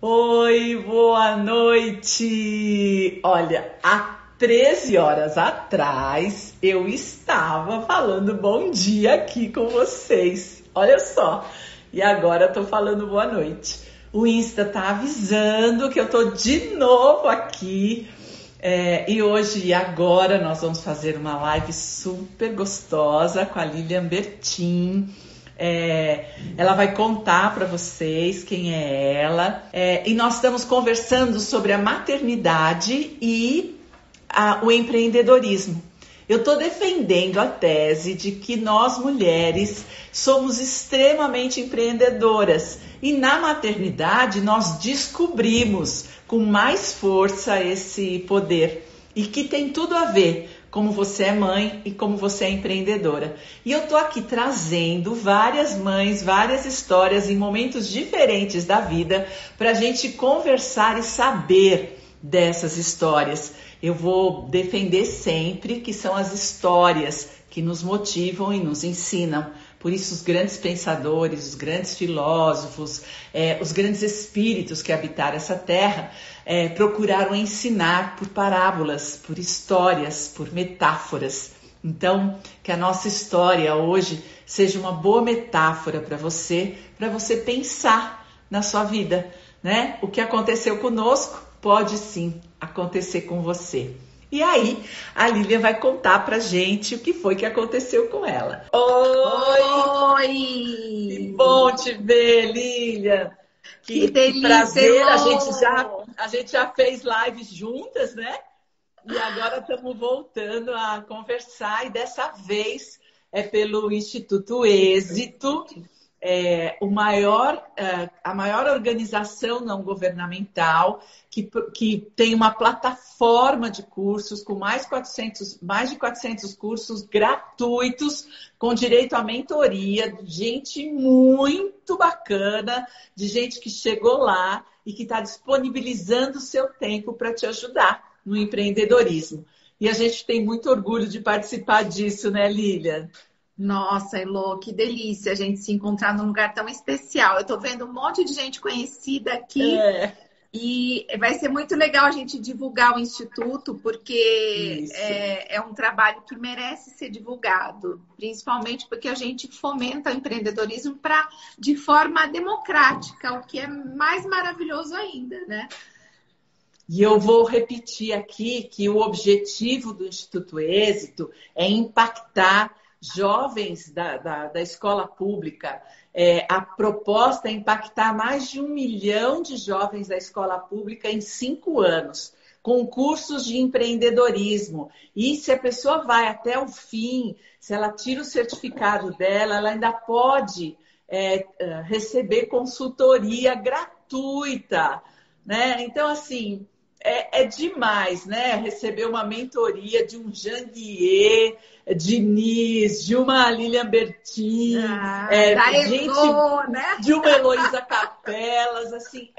Oi, boa noite! Olha, há 13 horas atrás eu estava falando bom dia aqui com vocês. Olha só. E agora eu tô falando boa noite. O Insta tá avisando que eu tô de novo aqui. E hoje e agora nós vamos fazer uma live super gostosa com a Lilian Bertin. Ela vai contar para vocês quem é ela. E nós estamos conversando sobre a maternidade e o empreendedorismo. Eu estou defendendo a tese de que nós mulheres somos extremamente empreendedoras e na maternidade nós descobrimos com mais força esse poder e que tem tudo a ver como você é mãe e como você é empreendedora. E eu tô aqui trazendo várias mães, várias histórias em momentos diferentes da vida para a gente conversar e saber dessas histórias. Eu vou defender sempre que são as histórias que nos motivam e nos ensinam. Por isso os grandes pensadores, os grandes filósofos, os grandes espíritos que habitaram essa terra procuraram ensinar por parábolas, por histórias, por metáforas. Então, que a nossa história hoje seja uma boa metáfora para você pensar na sua vida, né? O que aconteceu conosco pode sim acontecer com você. E aí, a Lilian vai contar pra gente o que foi que aconteceu com ela. Oi! Que Oi! bom te ver, Lilian! Que Que delícia, prazer! A gente Elô! já fez lives juntas, né? E agora estamos voltando a conversar e dessa vez é pelo Instituto Êxito, a maior organização não governamental que tem uma plataforma de cursos com mais de 400 cursos gratuitos, com direito à mentoria, gente muito bacana, de gente que chegou lá e que está disponibilizando o seu tempo para te ajudar no empreendedorismo. E a gente tem muito orgulho de participar disso, né, Lilian? Nossa, Elô, que delícia a gente se encontrar num lugar tão especial. Eu tô vendo um monte de gente conhecida aqui É, e vai ser muito legal a gente divulgar o Instituto, porque isso. é um trabalho que merece ser divulgado, principalmente porque a gente fomenta o empreendedorismo de forma democrática, o que é mais maravilhoso ainda, né? E eu vou repetir aqui que o objetivo do Instituto Êxito é impactar jovens da escola pública. A proposta é impactar mais de 1 milhão de jovens da escola pública em 5 anos, com cursos de empreendedorismo. E se a pessoa vai até o fim, se ela tira o certificado dela, ela ainda pode receber consultoria gratuita, né? Então, assim, é demais, né? Receber uma mentoria de um Janguier, Diniz, de uma Lilian Bertin, Da gente, Elô, né? de uma Heloísa Capelas, assim,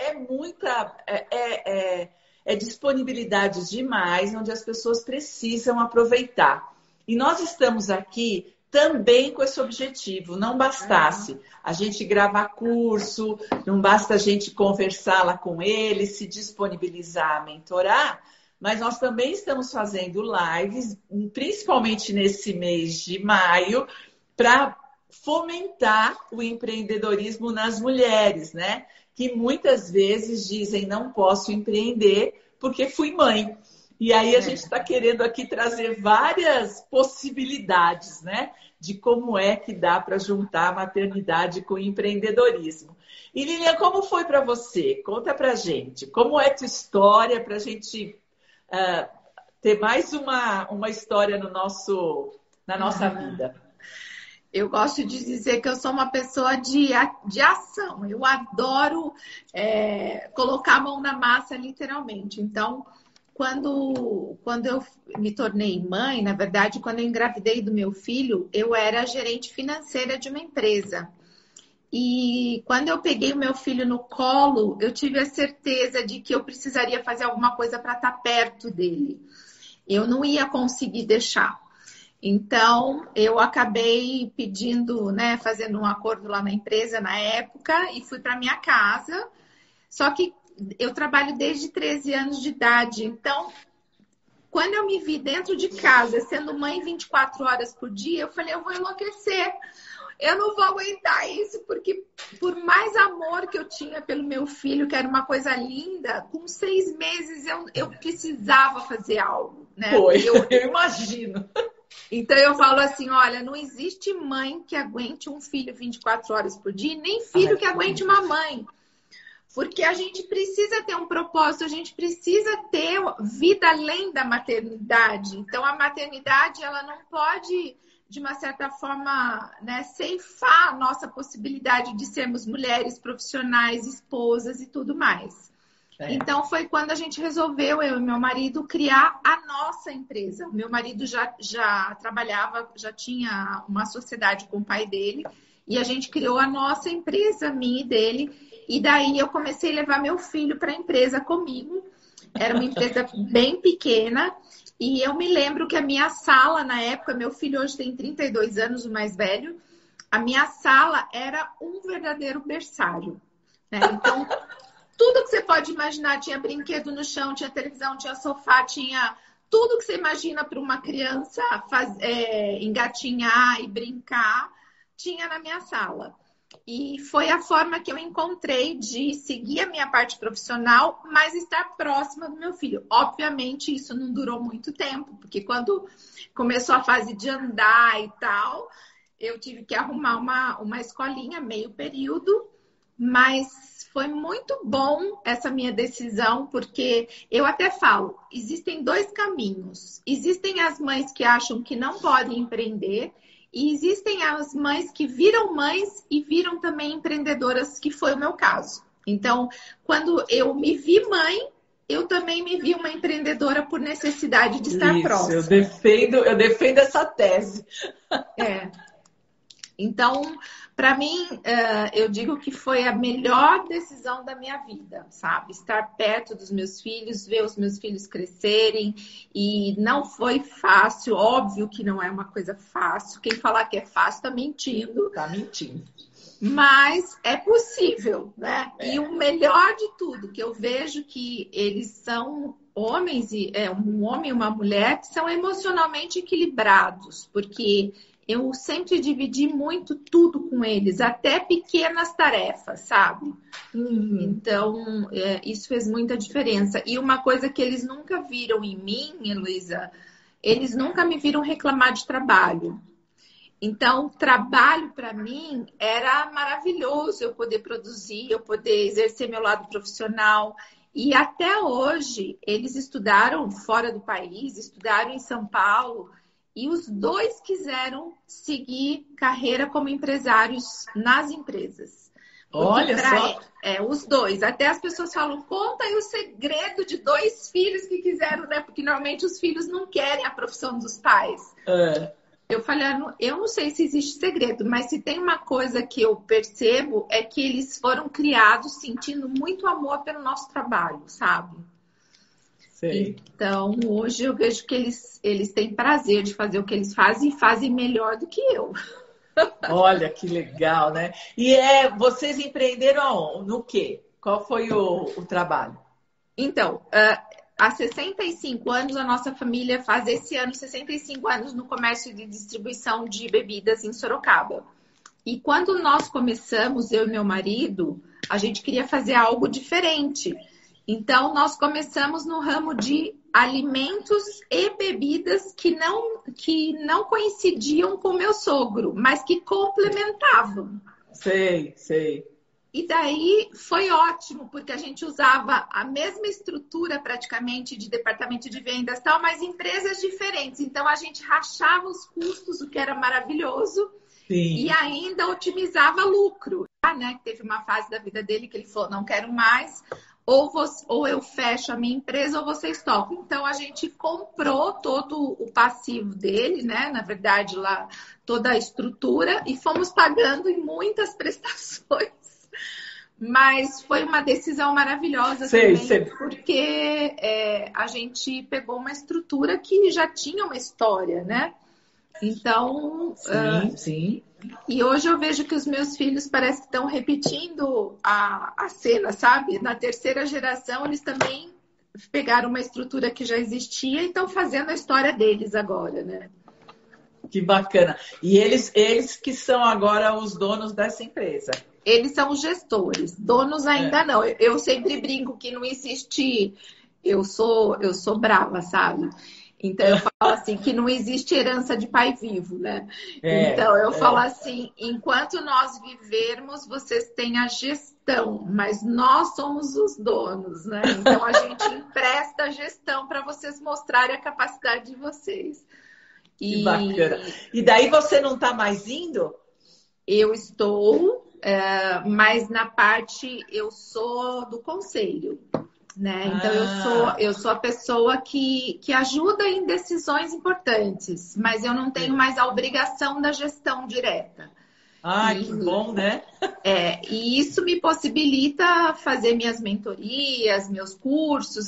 é disponibilidade demais, onde as pessoas precisam aproveitar. E nós estamos aqui também com esse objetivo. Não bastasse a gente gravar curso, não basta a gente conversar lá com eles, se disponibilizar a mentorar, mas nós também estamos fazendo lives, principalmente nesse mês de maio, para fomentar o empreendedorismo nas mulheres, né? Que muitas vezes dizem não posso empreender porque fui mãe. E aí a gente está querendo aqui trazer várias possibilidades, né? De como é que dá para juntar a maternidade com o empreendedorismo. E Lilian, como foi para você? Conta para gente. Como é tua história para a gente ter mais uma história na nossa vida? Eu gosto de dizer que eu sou uma pessoa de ação. Eu adoro colocar a mão na massa, literalmente. Então, quando eu me tornei mãe, na verdade, quando eu engravidei do meu filho, eu era gerente financeira de uma empresa. E quando eu peguei o meu filho no colo, eu tive a certeza de que eu precisaria fazer alguma coisa para estar perto dele. Eu não ia conseguir deixar. Então, eu acabei pedindo, né, fazendo um acordo lá na empresa na época e fui para minha casa. Só que eu trabalho desde 13 anos de idade. Então, quando eu me vi dentro de casa, sendo mãe 24 horas por dia, eu falei, eu vou enlouquecer. Eu não vou aguentar isso, porque por mais amor que eu tinha pelo meu filho, que era uma coisa linda, com 6 meses eu precisava fazer algo, né? Foi, eu imagino. Então eu falo assim, olha, não existe mãe que aguente um filho 24 horas por dia, nem filho que aguente uma mãe. Porque a gente precisa ter um propósito, a gente precisa ter vida além da maternidade. Então a maternidade, ela não pode, de uma certa forma, né, ceifar a nossa possibilidade de sermos mulheres profissionais, esposas e tudo mais. Então foi quando a gente resolveu, eu e meu marido, criar a nossa empresa. O meu marido já trabalhava, já tinha uma sociedade com o pai dele, e a gente criou a nossa empresa, minha e dele. E daí eu comecei a levar meu filho para a empresa comigo. Era uma empresa bem pequena. E eu me lembro que a minha sala, na época, meu filho hoje tem 32 anos, o mais velho, a minha sala era um verdadeiro berçário, né? Então, tudo que você pode imaginar, tinha brinquedo no chão, tinha televisão, tinha sofá, tinha tudo que você imagina para uma criança engatinhar e brincar, tinha na minha sala. E foi a forma que eu encontrei de seguir a minha parte profissional, mas estar próxima do meu filho. Obviamente, isso não durou muito tempo, porque quando começou a fase de andar e tal, eu tive que arrumar uma escolinha, meio período, mas foi muito bom essa minha decisão, porque eu até falo, existem 2 caminhos. Existem as mães que acham que não podem empreender, e existem as mães que viram mães e viram também empreendedoras, que foi o meu caso. Então, quando eu me vi mãe, eu também me vi uma empreendedora por necessidade de estar próxima. Eu defendo essa tese. Então, para mim, eu digo que foi a melhor decisão da minha vida, sabe? Estar perto dos meus filhos, ver os meus filhos crescerem. E não foi fácil, óbvio que não é uma coisa fácil. Quem falar que é fácil tá mentindo. Tá mentindo. Mas é possível, né? E o melhor de tudo, que eu vejo que eles são homens, um homem e uma mulher, que são emocionalmente equilibrados, porque eu sempre dividi muito tudo com eles, até pequenas tarefas, sabe? Então, isso fez muita diferença. E uma coisa que eles nunca viram em mim, Heloísa, eles nunca me viram reclamar de trabalho. Então, trabalho para mim era maravilhoso, eu poder produzir, eu poder exercer meu lado profissional. E até hoje, eles estudaram fora do país, estudaram em São Paulo, e os 2 quiseram seguir carreira como empresários nas empresas. Olha só! Os 2. Até as pessoas falam, conta aí o segredo de 2 filhos que quiseram, né? Porque normalmente os filhos não querem a profissão dos pais. Eu falei, eu não sei se existe segredo, mas se tem uma coisa que eu percebo é que eles foram criados sentindo muito amor pelo nosso trabalho, sabe? Sei. Então, hoje eu vejo que eles têm prazer de fazer o que eles fazem e fazem melhor do que eu. Olha que legal, né? E vocês empreenderam no quê? Qual foi o trabalho? Então, há 65 anos, a nossa família faz esse ano 65 anos no comércio de distribuição de bebidas em Sorocaba. E quando nós começamos, eu e meu marido, a gente queria fazer algo diferente. Então, nós começamos no ramo de alimentos e bebidas que não coincidiam com o meu sogro, mas que complementavam. Sei. E daí foi ótimo, porque a gente usava a mesma estrutura praticamente de departamento de vendas e tal, mas empresas diferentes. Então, a gente rachava os custos, o que era maravilhoso. Sim. E ainda otimizava lucro. Né? Teve uma fase da vida dele que ele falou, não quero mais... Ou eu fecho a minha empresa ou vocês tocam. Então, a gente comprou todo o passivo dele, né? Na verdade, lá, toda a estrutura. E fomos pagando em muitas prestações. Mas foi uma decisão maravilhosa também. Porque a gente pegou uma estrutura que já tinha uma história, né? Então, Sim. e hoje eu vejo que os meus filhos parece que estão repetindo a cena, sabe? Na terceira geração, eles também pegaram uma estrutura que já existia e estão fazendo a história deles agora, né? Que bacana. E eles que são agora os donos dessa empresa. Eles são os gestores, donos ainda não. Eu sempre brinco que não existe. Eu sou brava, sabe? Então eu falo assim que não existe herança de pai vivo, né? Então eu falo assim, enquanto nós vivermos, vocês têm a gestão, mas nós somos os donos, né? Então a gente empresta a gestão para vocês mostrarem a capacidade de vocês. Que bacana. E daí você não está mais indo? Eu estou, mas na parte eu sou do conselho. Né? Então eu sou a pessoa que ajuda em decisões importantes, mas eu não tenho mais a obrigação da gestão direta. Que bom, né? E isso me possibilita fazer minhas mentorias, meus cursos,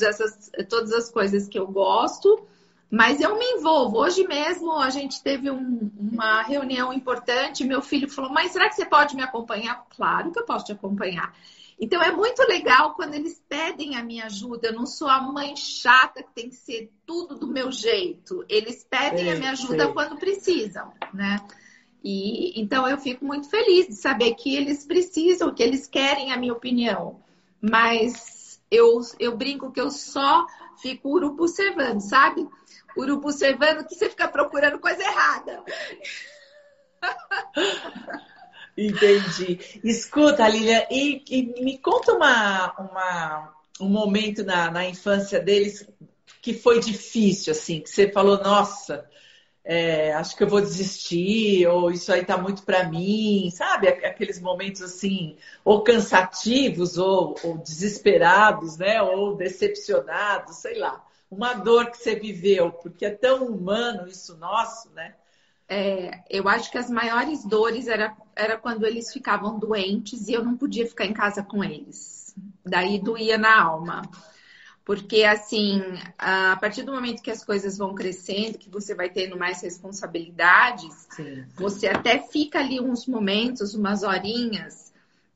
todas as coisas que eu gosto, mas eu me envolvo. Hoje mesmo a gente teve uma reunião importante, meu filho falou, mãe, será que você pode me acompanhar? Claro que eu posso te acompanhar. Então, é muito legal quando eles pedem a minha ajuda. Eu não sou a mãe chata que tem que ser tudo do meu jeito. Eles pedem a minha ajuda quando precisam, né? E então, eu fico muito feliz de saber que eles precisam, que eles querem a minha opinião. Mas eu brinco que eu só fico urubu-servando, sabe? Urubu-servando que você fica procurando coisa errada. Entendi. Escuta, Lilian, e me conta um momento na infância deles que foi difícil, assim, que você falou, nossa, acho que eu vou desistir, ou isso aí tá muito para mim, sabe? Aqueles momentos assim, ou cansativos, ou desesperados, né? Ou decepcionados, sei lá. Uma dor que você viveu, porque é tão humano isso nosso, né? Eu acho que as maiores dores era quando eles ficavam doentes e eu não podia ficar em casa com eles. Daí doía na alma. Porque, assim, a partir do momento que as coisas vão crescendo, que você vai tendo mais responsabilidades, você até fica ali uns momentos, umas horinhas,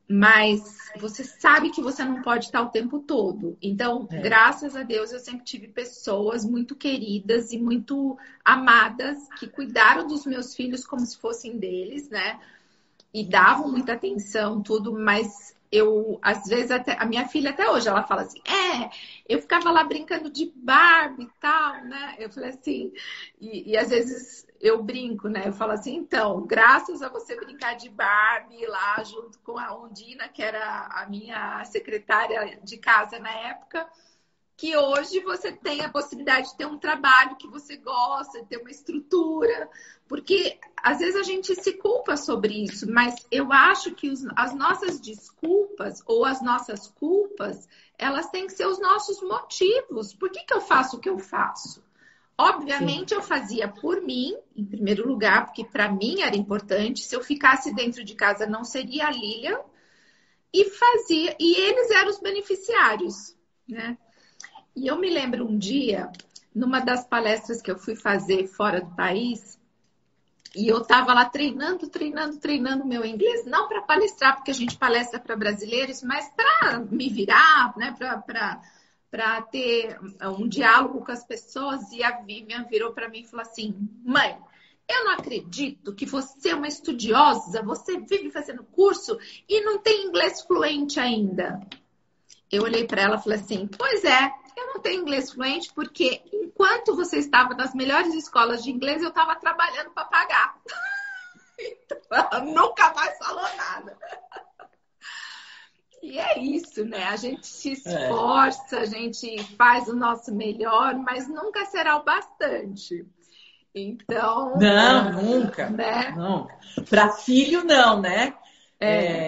mas você sabe que você não pode estar o tempo todo. Então, graças a Deus, eu sempre tive pessoas muito queridas e muito amadas que cuidaram dos meus filhos como se fossem deles, né? E davam muita atenção, tudo, mas eu, às vezes, a minha filha até hoje, ela fala assim, eu ficava lá brincando de Barbie e tal, né? Eu falei assim, e às vezes eu brinco, né? Eu falo assim, então, graças a você brincar de Barbie lá junto com a Ondina, que era a minha secretária de casa na época, que hoje você tem a possibilidade de ter um trabalho que você gosta, de ter uma estrutura, porque às vezes a gente se culpa sobre isso, mas eu acho que as nossas desculpas ou as nossas culpas, elas têm que ser os nossos motivos. Por que eu faço o que eu faço? Obviamente eu fazia por mim, em primeiro lugar, porque para mim era importante. Se eu ficasse dentro de casa não seria a Lilian, e eles eram os beneficiários, né? E eu me lembro um dia, numa das palestras que eu fui fazer fora do país, e eu estava lá treinando meu inglês, não para palestrar, porque a gente palestra para brasileiros, mas para me virar, né, para ter um diálogo com as pessoas. E a Vivian virou para mim e falou assim, mãe, eu não acredito que você é uma estudiosa, você vive fazendo curso e não tem inglês fluente ainda. Eu olhei para ela e falei assim, pois é, eu não tenho inglês fluente porque enquanto você estava nas melhores escolas de inglês, eu estava trabalhando para pagar. Então, ela nunca mais falou nada. E é isso, né? A gente se esforça, a gente faz o nosso melhor, mas nunca será o bastante. Então... Não, nunca. Né? Nunca. Para filho, não, né?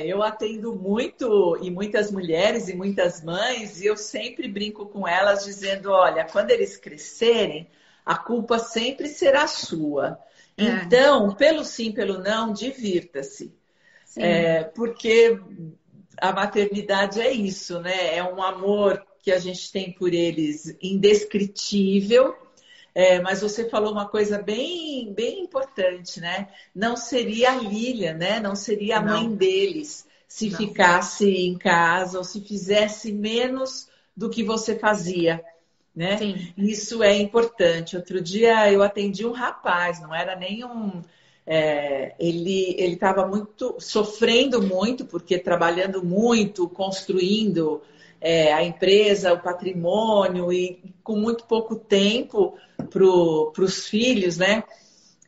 Eu atendo muito e muitas mulheres e muitas mães, e eu sempre brinco com elas dizendo, olha, quando eles crescerem, a culpa sempre será sua. Então, pelo sim, pelo não, divirta-se. Porque a maternidade é isso, né? É um amor que a gente tem por eles indescritível. Mas você falou uma coisa bem, bem importante, né? Não seria a Lília, né? Não seria a mãe Não, deles se não. ficasse em casa ou se fizesse menos do que você fazia, né? Sim. Isso é importante. Outro dia eu atendi um rapaz, não era nenhum. Ele estava muito sofrendo muito porque trabalhando muito, construindo a empresa, o patrimônio e com muito pouco tempo para os filhos, né?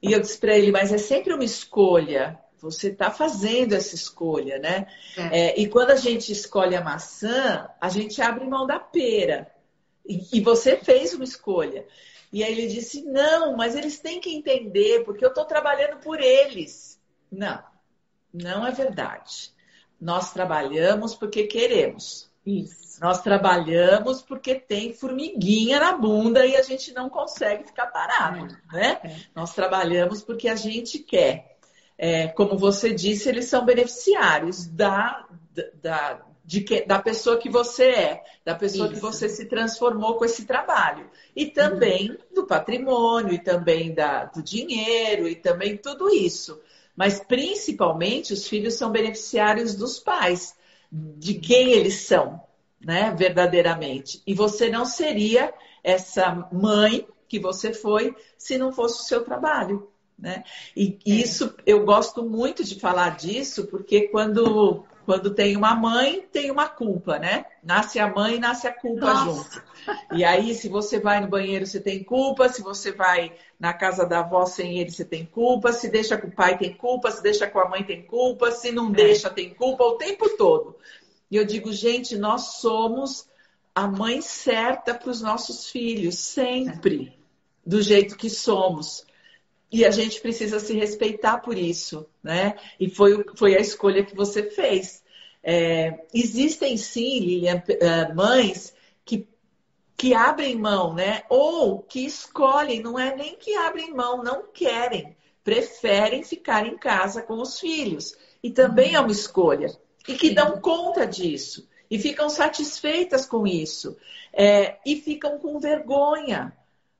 E eu disse para ele, mas é sempre uma escolha. Você está fazendo essa escolha, né? É. E quando a gente escolhe a maçã, a gente abre mão da pera. E você fez uma escolha. E aí ele disse, não, mas eles têm que entender, porque eu estou trabalhando por eles. Não, não é verdade. Nós trabalhamos porque queremos. Isso. Nós trabalhamos porque tem formiguinha na bunda e a gente não consegue ficar parado, né? É. Nós trabalhamos porque a gente quer. Como você disse, eles são beneficiários da pessoa que você é, da pessoa que Isso. você se transformou com esse trabalho. E também do patrimônio, e também do dinheiro, e também tudo isso. Mas principalmente os filhos são beneficiários dos pais, de quem eles são, né, verdadeiramente. E você não seria essa mãe que você foi se não fosse o seu trabalho, né? E isso, eu gosto muito de falar disso, porque quando tem uma mãe, tem uma culpa, né? Nasce a mãe, nasce a culpa Nossa. junto. E aí, se você vai no banheiro, você tem culpa. Se você vai na casa da avó sem ele, você tem culpa. Se deixa com o pai, tem culpa. Se deixa com a mãe, tem culpa. Se não deixa, tem culpa o tempo todo. E eu digo, gente, nós somos a mãe certa para os nossos filhos, sempre, do jeito que somos. E a gente precisa se respeitar por isso, né? E foi a escolha que você fez. Existem sim, Lilian, mães que abrem mão, né? Ou que escolhem, não é nem que abrem mão, não querem, preferem ficar em casa com os filhos. E também é uma escolha. E que dão conta disso. E ficam satisfeitas com isso. E ficam com vergonha.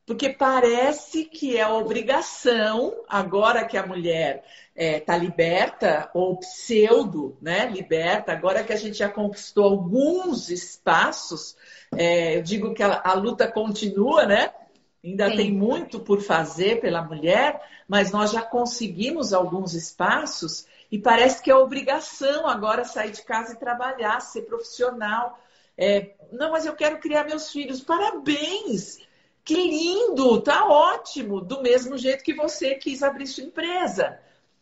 Porque parece que é obrigação, agora que a mulher está liberta, ou pseudo, né, liberta, agora que a gente já conquistou alguns espaços, eu digo que a luta continua, né? Ainda tem muito por fazer pela mulher, mas nós já conseguimos alguns espaços e parece que é obrigação agora sair de casa e trabalhar, ser profissional. Não, mas eu quero criar meus filhos. Parabéns! Que lindo, tá ótimo, do mesmo jeito que você quis abrir sua empresa,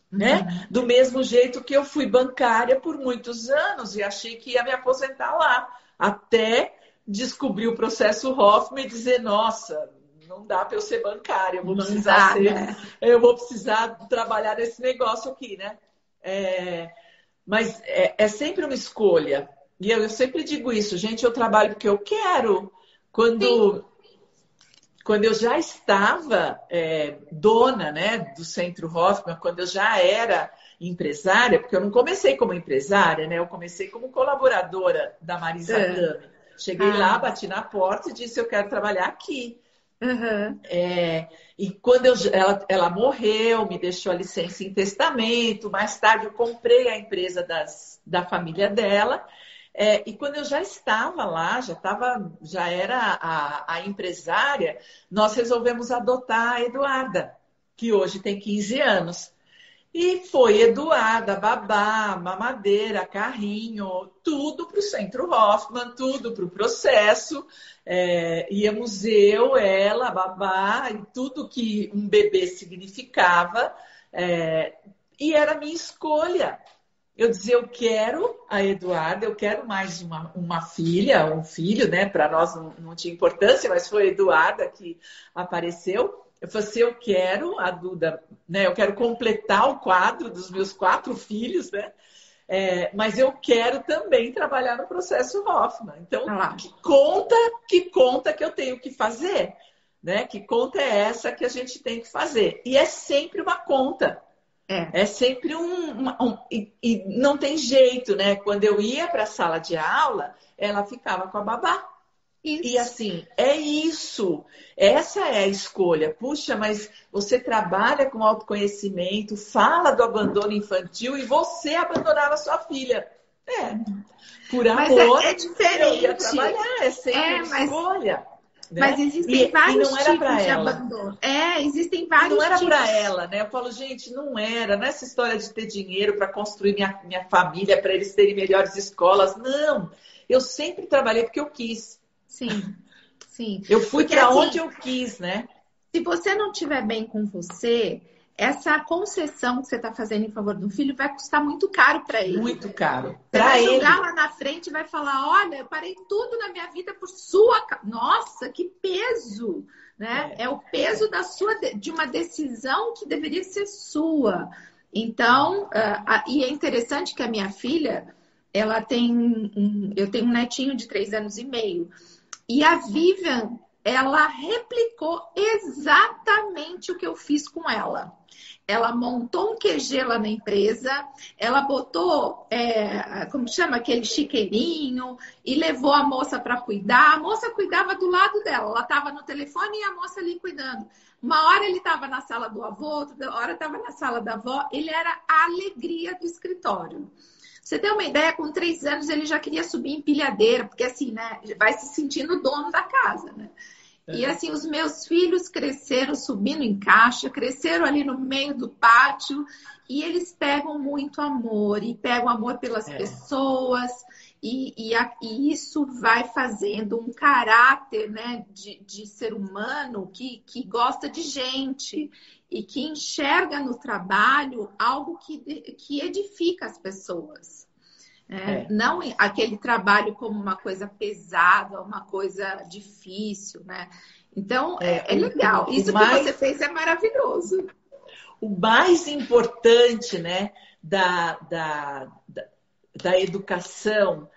né? Do mesmo jeito que eu fui bancária por muitos anos e achei que ia me aposentar lá, até descobrir o processo Hoffman e dizer, nossa, não dá para eu ser bancária, eu vou precisar trabalhar nesse negócio aqui, né? Mas é sempre uma escolha. E eu sempre digo isso, gente, eu trabalho porque eu quero. Quando eu já estava dona, né, do Centro Hoffman, quando eu já era empresária, porque eu não comecei como empresária, né, eu comecei como colaboradora da Marisa Tami. Cheguei lá, bati na porta e disse, eu quero trabalhar aqui. Uhum. E quando ela morreu, me deixou a licença em testamento, mais tarde eu comprei a empresa da família dela. E quando eu já estava lá, já era a empresária, nós resolvemos adotar a Eduarda, que hoje tem 15 anos. E foi Eduarda, babá, mamadeira, carrinho, tudo para o Centro Hoffman, tudo para o processo. Íamos eu, ela, babá, e tudo que um bebê significava. E era a minha escolha. Eu dizia, eu quero a Eduarda, eu quero mais uma filha, um filho, né? Para nós não tinha importância, mas foi a Eduarda que apareceu. Eu falei assim, eu quero a Duda, né? Eu quero completar o quadro dos meus 4 filhos, né? Mas eu quero também trabalhar no processo Hoffman. Então, que conta que eu tenho que fazer, né? Que conta é essa que a gente tem que fazer? E é sempre uma conta. É sempre e não tem jeito, né? Quando eu ia para a sala de aula, ela ficava com a babá. E Isso. assim, é isso. Essa é a escolha. Puxa, mas você trabalha com autoconhecimento, fala do abandono infantil e você abandonar a sua filha. É, por Mas amor, é eu ia diferente. trabalhar, é sempre É, uma escolha, mas né? existem E não vários era para tipos de ela. abandono. Existem E não vários era para tipos. ela, né? Eu falo, gente, não era. Não é essa história de ter dinheiro para construir minha família, para eles terem melhores escolas. Não. Eu sempre trabalhei porque eu quis. Sim, sim. Eu fui Porque para onde assim, eu quis, né? se você não estiver bem com você, essa concessão que você está fazendo em favor do filho vai custar muito caro para ele. Muito caro. Você vai Para jogar ele. lá na frente e vai falar: olha, eu parei tudo na minha vida por sua. Nossa, que peso! Né? É, É o peso de uma decisão que deveria ser sua. Então, e é interessante que a minha filha, ela tem eu tenho um netinho de 3 anos e meio. E a Vivian, ela replicou exatamente o que eu fiz com ela. Ela montou um QG lá na empresa, ela botou, como chama, aquele chiqueirinho, e levou a moça para cuidar. A moça cuidava do lado dela, ela estava no telefone e a moça ali cuidando. Uma hora ele estava na sala do avô, outra hora estava na sala da avó. Ele era a alegria do escritório. Você tem uma ideia, com 3 anos ele já queria subir em empilhadeira, porque assim, né, vai se sentindo dono da casa, né? E assim, os meus filhos cresceram subindo em caixa, cresceram ali no meio do pátio, e eles pegam muito amor, e pegam amor pelas pessoas, e isso vai fazendo um caráter, né, de ser humano que gosta de gente e que enxerga no trabalho algo que edifica as pessoas. é. Não aquele trabalho como uma coisa pesada, uma coisa difícil, né? Então, é legal. O Isso que você mais, fez é maravilhoso. o mais importante, né, da educação,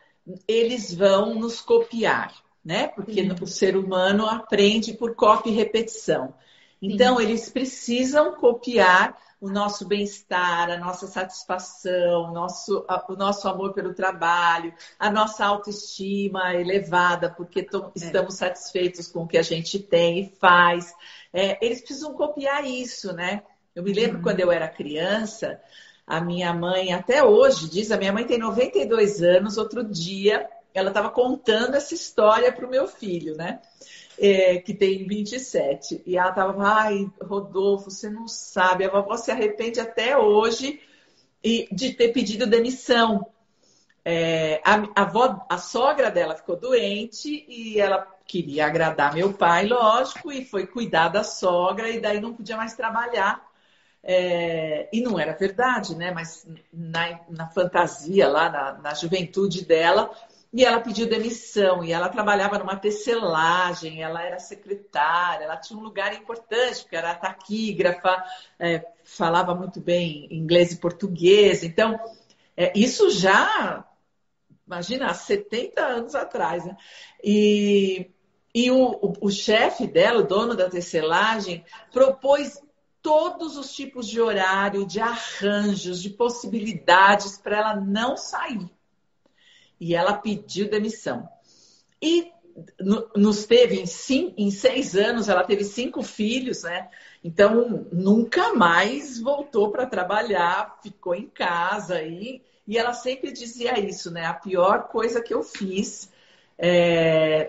eles vão nos copiar, né? Porque Sim, o ser humano aprende por cópia e repetição. Então, sim, eles precisam copiar o nosso bem-estar, a nossa satisfação, o nosso amor pelo trabalho, a nossa autoestima elevada, porque estamos satisfeitos com o que a gente tem e faz. Eles precisam copiar isso, né? Eu me lembro quando eu era criança, a minha mãe, até hoje, diz, a minha mãe tem 92 anos, outro dia ela estava contando essa história para o meu filho, né? Que tem 27. E ela estava, ai, Rodolfo, você não sabe, a vovó se arrepende até hoje de ter pedido demissão. A sogra dela ficou doente e ela queria agradar meu pai, lógico, e foi cuidar da sogra e daí não podia mais trabalhar. E não era verdade, né? Mas na fantasia lá, na juventude dela, e ela pediu demissão, e ela trabalhava numa tecelagem, ela era secretária, ela tinha um lugar importante, porque era taquígrafa, falava muito bem inglês e português. Então, isso já, imagina, há 70 anos atrás, né? E o chefe dela, o dono da tecelagem, propôs todos os tipos de horário, de arranjos, de possibilidades para ela não sair. E ela pediu demissão. E nos teve em 6 anos, ela teve 5 filhos, né? Então nunca mais voltou para trabalhar, ficou em casa e ela sempre dizia isso, né? A pior coisa que eu fiz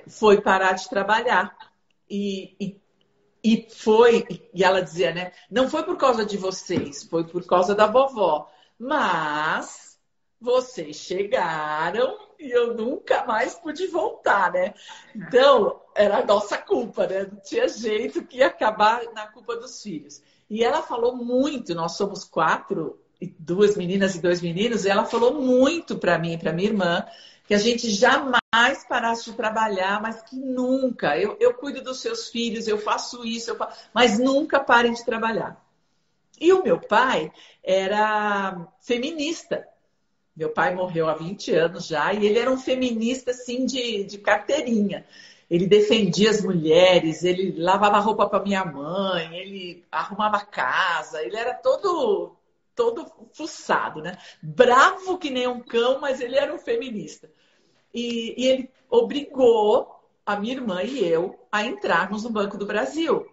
foi parar de trabalhar. E ela dizia, né? Não foi por causa de vocês, foi por causa da vovó. Mas vocês chegaram e eu nunca mais pude voltar, né? Então, era a nossa culpa, né? Não tinha jeito que ia acabar na culpa dos filhos. E ela falou muito, nós somos 4, 2 meninas e 2 meninos, e ela falou muito para mim e para minha irmã, que a gente jamais parasse de trabalhar, mas que nunca, eu cuido dos seus filhos, eu faço isso, mas nunca parem de trabalhar. E o meu pai era feminista. Meu pai morreu há 20 anos já, e ele era um feminista, assim, de carteirinha. Ele defendia as mulheres, ele lavava roupa para minha mãe, ele arrumava a casa, ele era todo fuçado, né? Bravo que nem um cão, mas ele era um feminista. E ele obrigou a minha irmã e eu a entrarmos no Banco do Brasil.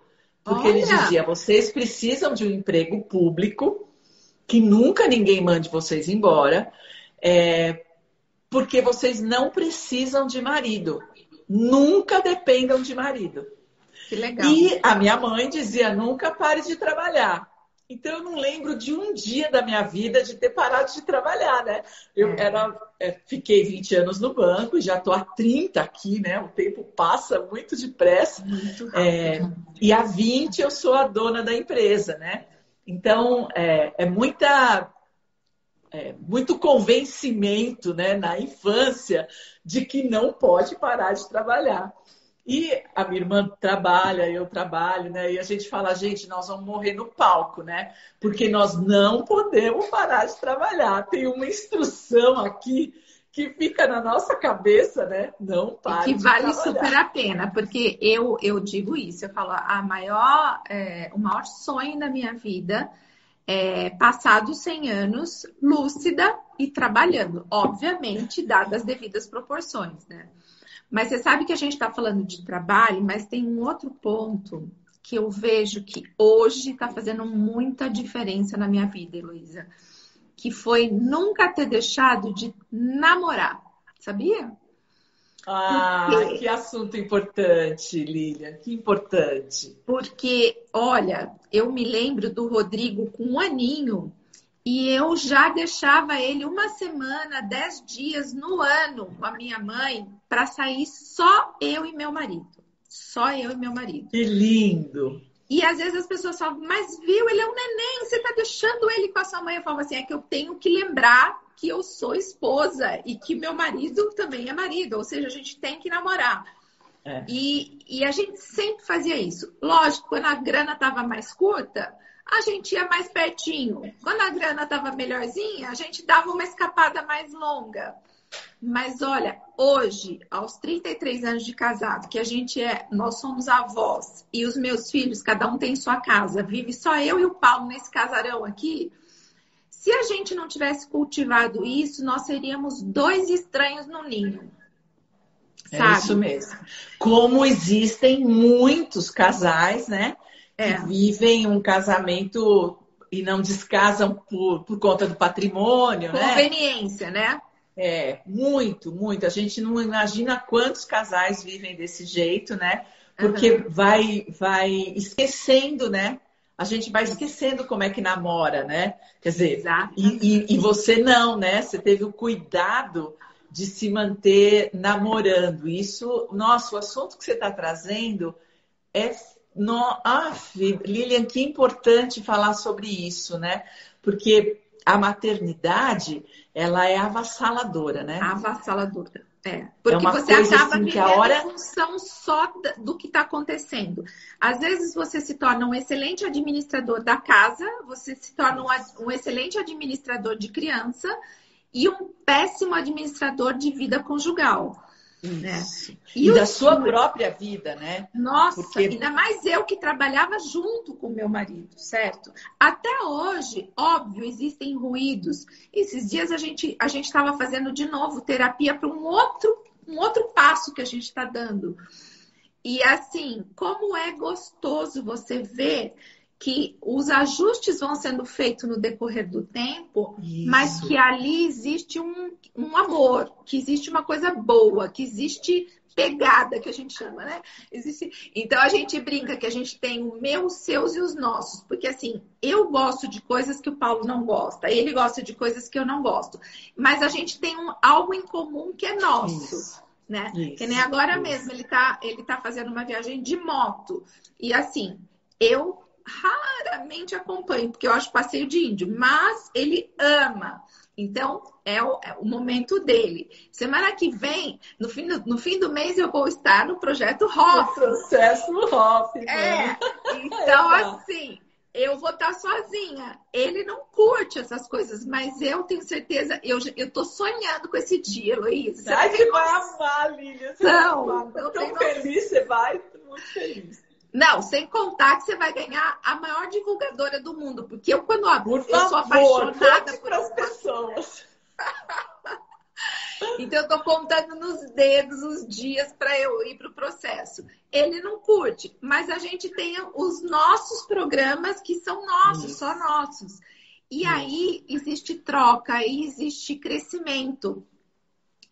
Porque ele Olha, dizia, vocês precisam de um emprego público, que nunca ninguém mande vocês embora, porque vocês não precisam de marido. Nunca dependam de marido. que legal. E a minha mãe dizia, nunca pare de trabalhar. Então, eu não lembro de um dia da minha vida de ter parado de trabalhar, né? Fiquei 20 anos no banco, já estou há 30 aqui, né? O tempo passa muito depressa. Muito rápido. E há 20 eu sou a dona da empresa, né? Então, muito convencimento, né, na infância de que não pode parar de trabalhar. E a minha irmã trabalha, eu trabalho, né? E a gente fala, gente, nós vamos morrer no palco, né? Porque nós não podemos parar de trabalhar. Tem uma instrução aqui que fica na nossa cabeça, né? Não pare de trabalhar. Que vale super a pena, porque eu digo isso, eu falo, o maior sonho da minha vida é passar dos 100 anos lúcida e trabalhando, obviamente, dadas as devidas proporções, né? Mas você sabe que a gente está falando de trabalho, mas tem um outro ponto que eu vejo que hoje está fazendo muita diferença na minha vida, Heloísa, que foi nunca ter deixado de namorar, sabia? Que assunto importante, Lilian, que importante. Porque, olha, eu me lembro do Rodrigo com 1 aninho e eu já deixava ele 1 semana, 10 dias no ano com a minha mãe para sair só eu e meu marido. Só eu e meu marido. Que lindo! E às vezes as pessoas falam, mas viu, ele é um neném, você tá deixando ele com a sua mãe. Eu falo assim, é que eu tenho que lembrar que eu sou esposa e que meu marido também é marido. Ou seja, a gente tem que namorar. E a gente sempre fazia isso. Lógico, quando a grana tava mais curta, a gente ia mais pertinho. Quando a grana tava melhorzinha, a gente dava uma escapada mais longa. Mas olha, hoje, aos 33 anos de casado, que nós somos avós e os meus filhos, cada um tem sua casa, vive só eu e o Paulo nesse casarão aqui. Se a gente não tivesse cultivado isso, nós seríamos 2 estranhos no ninho. Sabe? É isso mesmo. Como existem muitos casais, né? Que vivem um casamento e não descasam por conta do patrimônio, né? Conveniência, né? Muito, muito. A gente não imagina quantos casais vivem desse jeito, né? Porque vai esquecendo, né? A gente vai esquecendo como é que namora, né? Quer dizer, e você não, né? Você teve o cuidado de se manter namorando. Isso, nossa, o assunto que você está trazendo Lilian, que importante falar sobre isso, né? Porque a maternidade, ela é avassaladora, né? Avassaladora. Porque uma você coisa acaba assim, vivendo em função só do que está acontecendo. Às vezes você se torna um excelente administrador da casa, você se torna um excelente administrador de criança e um péssimo administrador de vida conjugal. Né? E da sua própria vida, né? Nossa, ainda mais eu que trabalhava junto com meu marido, certo? Até hoje, óbvio, existem ruídos. Esses dias a gente estava fazendo de novo terapia para um outro passo que a gente está dando. E assim, como é gostoso você ver que os ajustes vão sendo feitos no decorrer do tempo, mas que ali existe um amor, que existe uma coisa boa, que existe pegada, que a gente chama, né? Então a gente brinca que a gente tem o meu, os seus e os nossos, porque assim, eu gosto de coisas que o Paulo não gosta, ele gosta de coisas que eu não gosto, mas a gente tem algo em comum que é nosso. Né? Que nem agora mesmo, ele tá fazendo uma viagem de moto. E assim, eu raramente acompanho, porque eu acho passeio de índio, mas ele ama. Então, é o momento dele. Semana que vem, no fim do mês, eu vou estar no projeto Hoff. O processo Hoff. Então, assim, eu vou estar sozinha. Ele não curte essas coisas, mas eu tenho certeza, eu tô sonhando com esse dia, Heloísa. Você vai amar, Lilian. Não tão feliz, você vai, muito feliz. Não, sem contar que você vai ganhar a maior divulgadora do mundo, porque eu sou apaixonada por as pessoas. Então, eu tô contando nos dedos os dias para eu ir para o processo. Ele não curte, mas a gente tem os nossos programas que são nossos, só nossos. E aí existe troca, aí existe crescimento.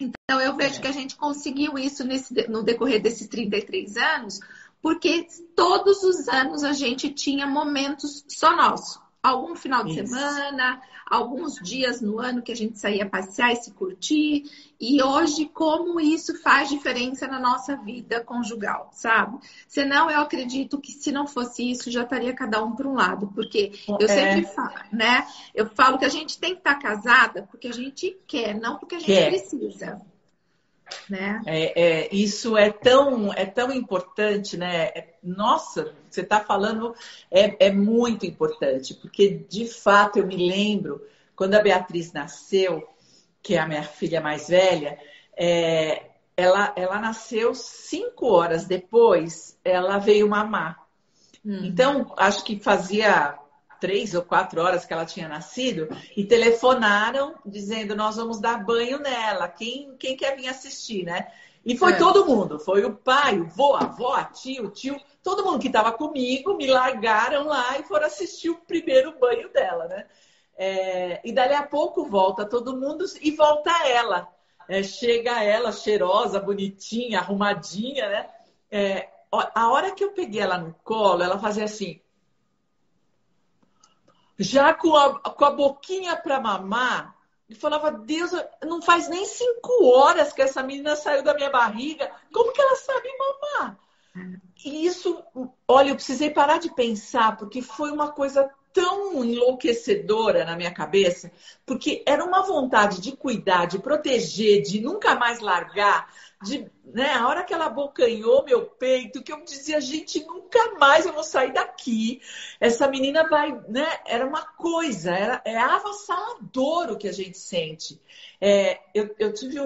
Então, eu vejo que a gente conseguiu isso no decorrer desses 33 anos, porque todos os anos a gente tinha momentos só nossos. Algum final de semana, alguns dias no ano que a gente saía passear e se curtir. E hoje, como isso faz diferença na nossa vida conjugal, sabe? Senão, eu acredito que se não fosse isso, já estaria cada um para um lado. Porque eu sempre falo, né? Eu falo que a gente tem que estar casada porque a gente quer, não porque a gente precisa. Né? Isso é tão importante, né? Nossa, você está falando, é muito importante, porque de fato eu me lembro quando a Beatriz nasceu, que é a minha filha mais velha, ela nasceu 5 horas depois, ela veio mamar. Então, acho que fazia 3 ou 4 horas que ela tinha nascido e telefonaram dizendo, nós vamos dar banho nela, quem quer vir assistir, né? E foi todo mundo, foi o pai, o vô, a avó, a tia, o tio, todo mundo que estava comigo, me largaram lá e foram assistir o primeiro banho dela, né? E dali a pouco volta todo mundo e volta ela. Chega ela cheirosa, bonitinha, arrumadinha, né? A hora que eu peguei ela no colo, ela fazia assim, já com a boquinha para mamar, e falava, Deus, não faz nem 5 horas que essa menina saiu da minha barriga, como que ela sabe mamar? E isso, olha, eu precisei parar de pensar, porque foi uma coisa tão enlouquecedora na minha cabeça, porque era uma vontade de cuidar, de proteger, de nunca mais largar, né? A hora que ela abocanhou meu peito, que eu dizia, gente, nunca mais eu vou sair daqui. Essa menina vai, né? Era uma coisa, é avassalador o que a gente sente. Eu tive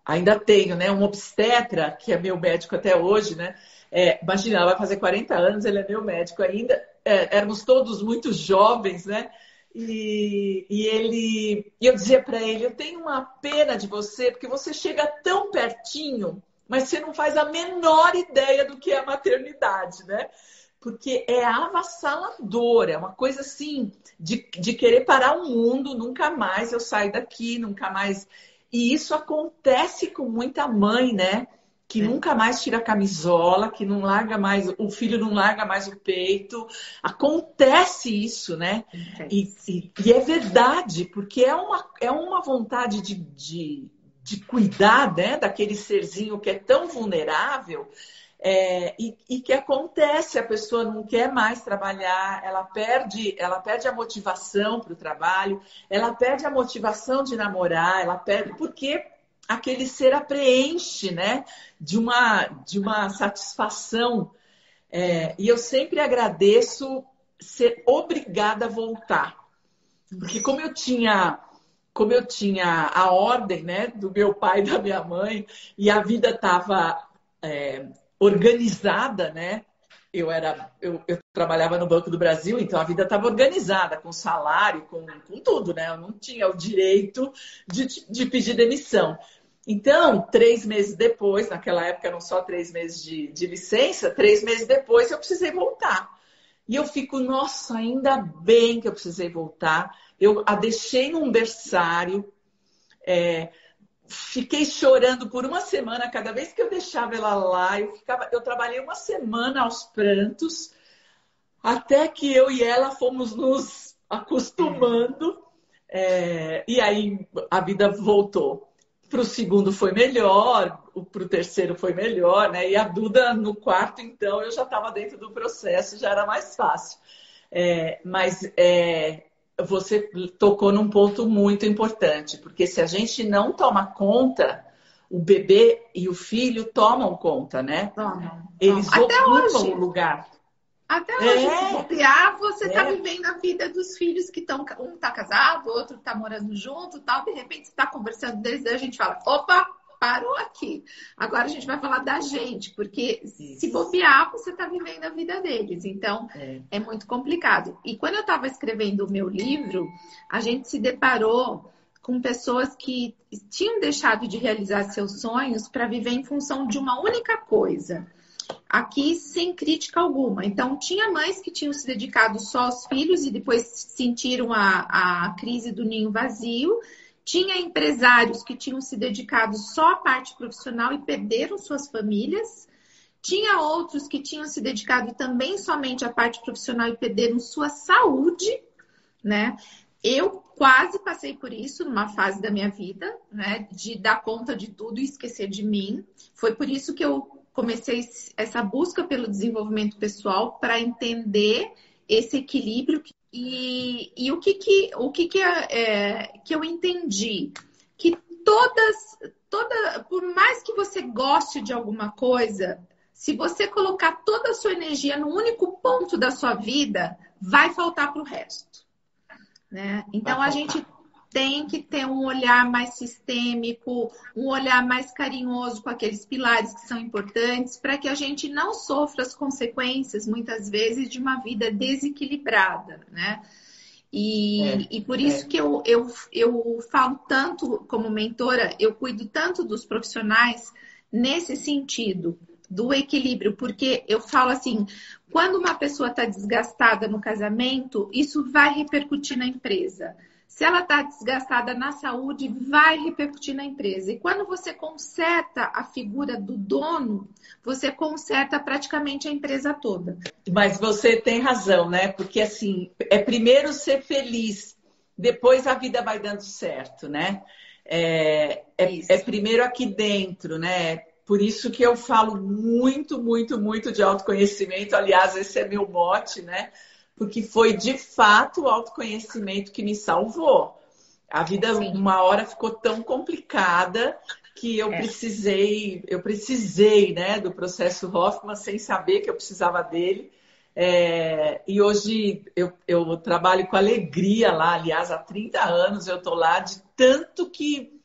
ainda tenho, né? Um obstetra, que é meu médico até hoje, né? Imagina, ela vai fazer 40 anos, ele é meu médico ainda. Éramos todos muito jovens, né? E eu dizia para ele, eu tenho uma pena de você, porque você chega tão pertinho, mas você não faz a menor ideia do que é a maternidade, né? Porque é avassalador, é uma coisa assim, de querer parar o mundo, nunca mais eu saio daqui, nunca mais... E isso acontece com muita mãe, né? Que nunca mais tira a camisola, que não larga mais, o filho não larga mais o peito. Acontece isso, né? E é verdade, porque é uma vontade de cuidar, né? Daquele serzinho que é tão vulnerável. E que acontece, a pessoa não quer mais trabalhar, ela perde a motivação para o trabalho, ela perde a motivação de namorar, ela perde, porque aquele ser a preenche, né? De uma satisfação. E eu sempre agradeço ser obrigada a voltar. Porque como eu tinha a ordem, né, do meu pai e da minha mãe, e a vida estava organizada, né? Eu trabalhava no Banco do Brasil, então a vida estava organizada, com salário, com tudo, né? Eu não tinha o direito de pedir demissão. Então, 3 meses depois, naquela época eram só 3 meses de licença, 3 meses depois eu precisei voltar. E eu fico, nossa, ainda bem que eu precisei voltar. Eu a deixei num berçário, fiquei chorando por uma semana, cada vez que eu deixava ela lá, eu trabalhei uma semana aos prantos, até que eu e ela fomos nos acostumando, e aí a vida voltou. Para o segundo foi melhor, para o terceiro foi melhor, né? E a Duda no quarto, então, eu já estava dentro do processo, já era mais fácil. Mas você tocou num ponto muito importante, porque se a gente não toma conta, o bebê e o filho tomam conta, né? Eles ocupam o lugar. Até hoje, se bobear, você tá vivendo a vida dos filhos que estão... Um tá casado, o outro tá morando junto, tal. De repente, você tá conversando deles, daí a gente fala, opa, parou aqui. Agora a gente vai falar da gente, porque se bobear, você tá vivendo a vida deles. Então, é muito complicado. E quando eu tava escrevendo o meu livro, a gente se deparou com pessoas que tinham deixado de realizar seus sonhos para viver em função de uma única coisa. Aqui, sem crítica alguma. Então, tinha mães que tinham se dedicado só aos filhos e depois sentiram a crise do ninho vazio. Tinha empresários que tinham se dedicado só à parte profissional e perderam suas famílias. Tinha outros que tinham se dedicado também somente à parte profissional e perderam sua saúde, né? Eu quase passei por isso numa fase da minha vida, né? De dar conta de tudo e esquecer de mim. Foi por isso que eu comecei essa busca pelo desenvolvimento pessoal para entender esse equilíbrio. E o que eu entendi? Que por mais que você goste de alguma coisa, se você colocar toda a sua energia no único ponto da sua vida, vai faltar para o resto, né? Então, a gente tem que ter um olhar mais sistêmico, um olhar mais carinhoso com aqueles pilares que são importantes, para que a gente não sofra as consequências, muitas vezes, de uma vida desequilibrada, né? E por isso que eu falo tanto como mentora, eu cuido tanto dos profissionais nesse sentido, do equilíbrio, porque eu falo assim, quando uma pessoa está desgastada no casamento, isso vai repercutir na empresa. Se ela está desgastada na saúde, vai repercutir na empresa. E quando você conserta a figura do dono, você conserta praticamente a empresa toda. Mas você tem razão, né? Porque assim, é primeiro ser feliz, depois a vida vai dando certo, né? É primeiro aqui dentro, né? Por isso que eu falo muito, muito, muito de autoconhecimento. Aliás, esse é meu mote, né? Porque foi de fato o autoconhecimento que me salvou. A vida, uma hora, ficou tão complicada que eu precisei, né, do processo Hoffman sem saber que eu precisava dele. E hoje eu trabalho com alegria lá. Aliás, há 30 anos eu estou lá, de tanto que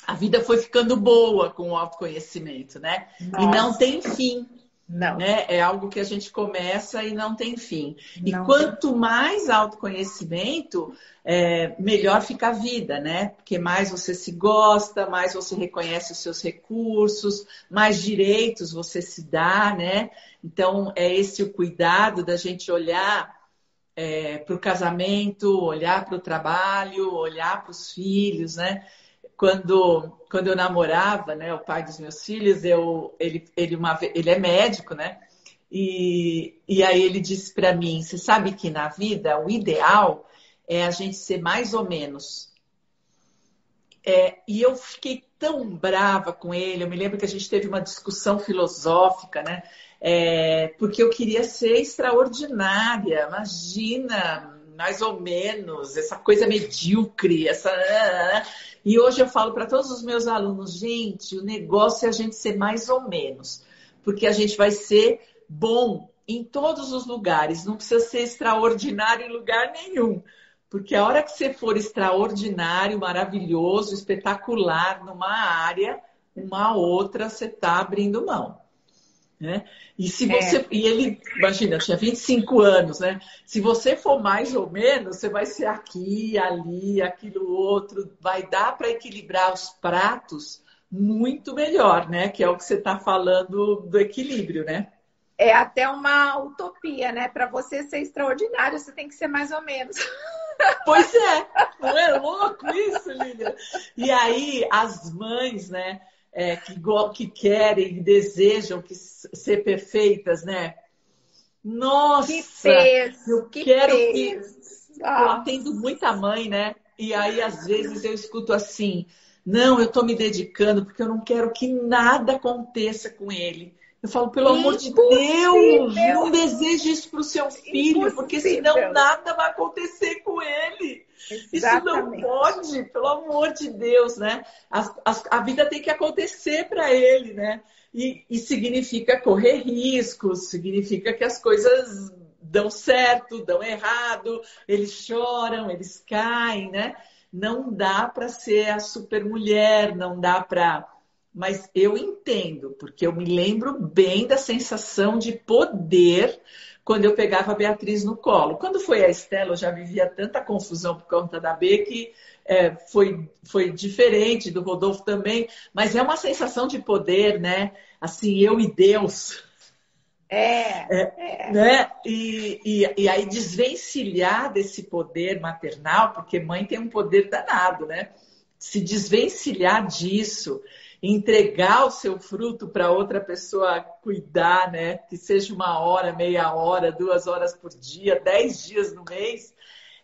a vida foi ficando boa com o autoconhecimento, né? Nossa. E não tem fim. Não. Né? É algo que a gente começa e não tem fim. E quanto mais autoconhecimento, melhor fica a vida, né? Porque mais você se gosta, mais você reconhece os seus recursos, mais direitos você se dá, né? Então, é esse o cuidado da gente olhar para o casamento, olhar para o trabalho, olhar para os filhos, né? Quando eu namorava, né, o pai dos meus filhos, ele é médico, né? E aí ele disse para mim, você sabe que na vida o ideal é a gente ser mais ou menos. E eu fiquei tão brava com ele, eu me lembro que a gente teve uma discussão filosófica, né? Porque eu queria ser extraordinária, imagina, mais ou menos, essa coisa medíocre, E hoje eu falo para todos os meus alunos, gente, o negócio é a gente ser mais ou menos, porque a gente vai ser bom em todos os lugares, não precisa ser extraordinário em lugar nenhum, porque a hora que você for extraordinário, maravilhoso, espetacular numa área, uma outra você está abrindo mão. Né? E se você. E ele, imagina, tinha 25 anos, né? Se você for mais ou menos, você vai ser aqui, ali, aquilo outro, vai dar para equilibrar os pratos muito melhor, né? Que é o que você está falando do equilíbrio, né? É até uma utopia, né? Para você ser extraordinário, você tem que ser mais ou menos. Pois é, não é louco isso, Lilian? E aí, as mães, né? Que querem e desejam ser perfeitas, né? Nossa! Que peso, eu quero peso. Eu atendo muita mãe, né? E aí, às vezes, eu escuto assim, não, eu tô me dedicando porque eu não quero que nada aconteça com ele. Eu falo, pelo amor de Deus, não deseje isso para o seu filho, porque senão nada vai acontecer com ele. Exatamente. Isso não pode, pelo amor de Deus, né? A vida tem que acontecer para ele, né? E significa correr riscos, significa que as coisas dão certo, dão errado, eles choram, eles caem, né? Não dá para ser a supermulher, não dá para... Mas eu entendo, porque eu me lembro bem da sensação de poder quando eu pegava a Beatriz no colo. Quando foi a Estela, eu já vivia tanta confusão por conta da B que foi diferente do Rodolfo também, mas é uma sensação de poder, né? Assim, eu e Deus. Né? E aí desvencilhar desse poder maternal, porque mãe tem um poder danado, né? Se desvencilhar disso, entregar o seu fruto para outra pessoa cuidar, né? Que seja 1 hora, meia hora, 2 horas por dia, 10 dias no mês,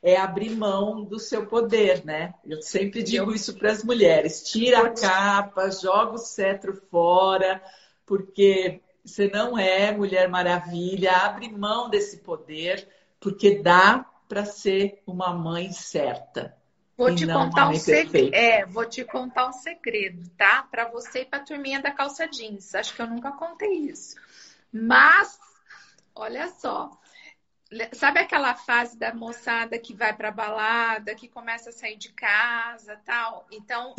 é abrir mão do seu poder, né? Eu sempre digo isso para as mulheres: tira a capa, joga o cetro fora, porque você não é Mulher Maravilha, abre mão desse poder, porque dá para ser uma mãe certa. Vou te contar um segredo, tá? Para você e para a turminha da calça jeans. Acho que eu nunca contei isso. Mas, olha só. Sabe aquela fase da moçada que vai pra balada, que começa a sair de casa, tal? Então,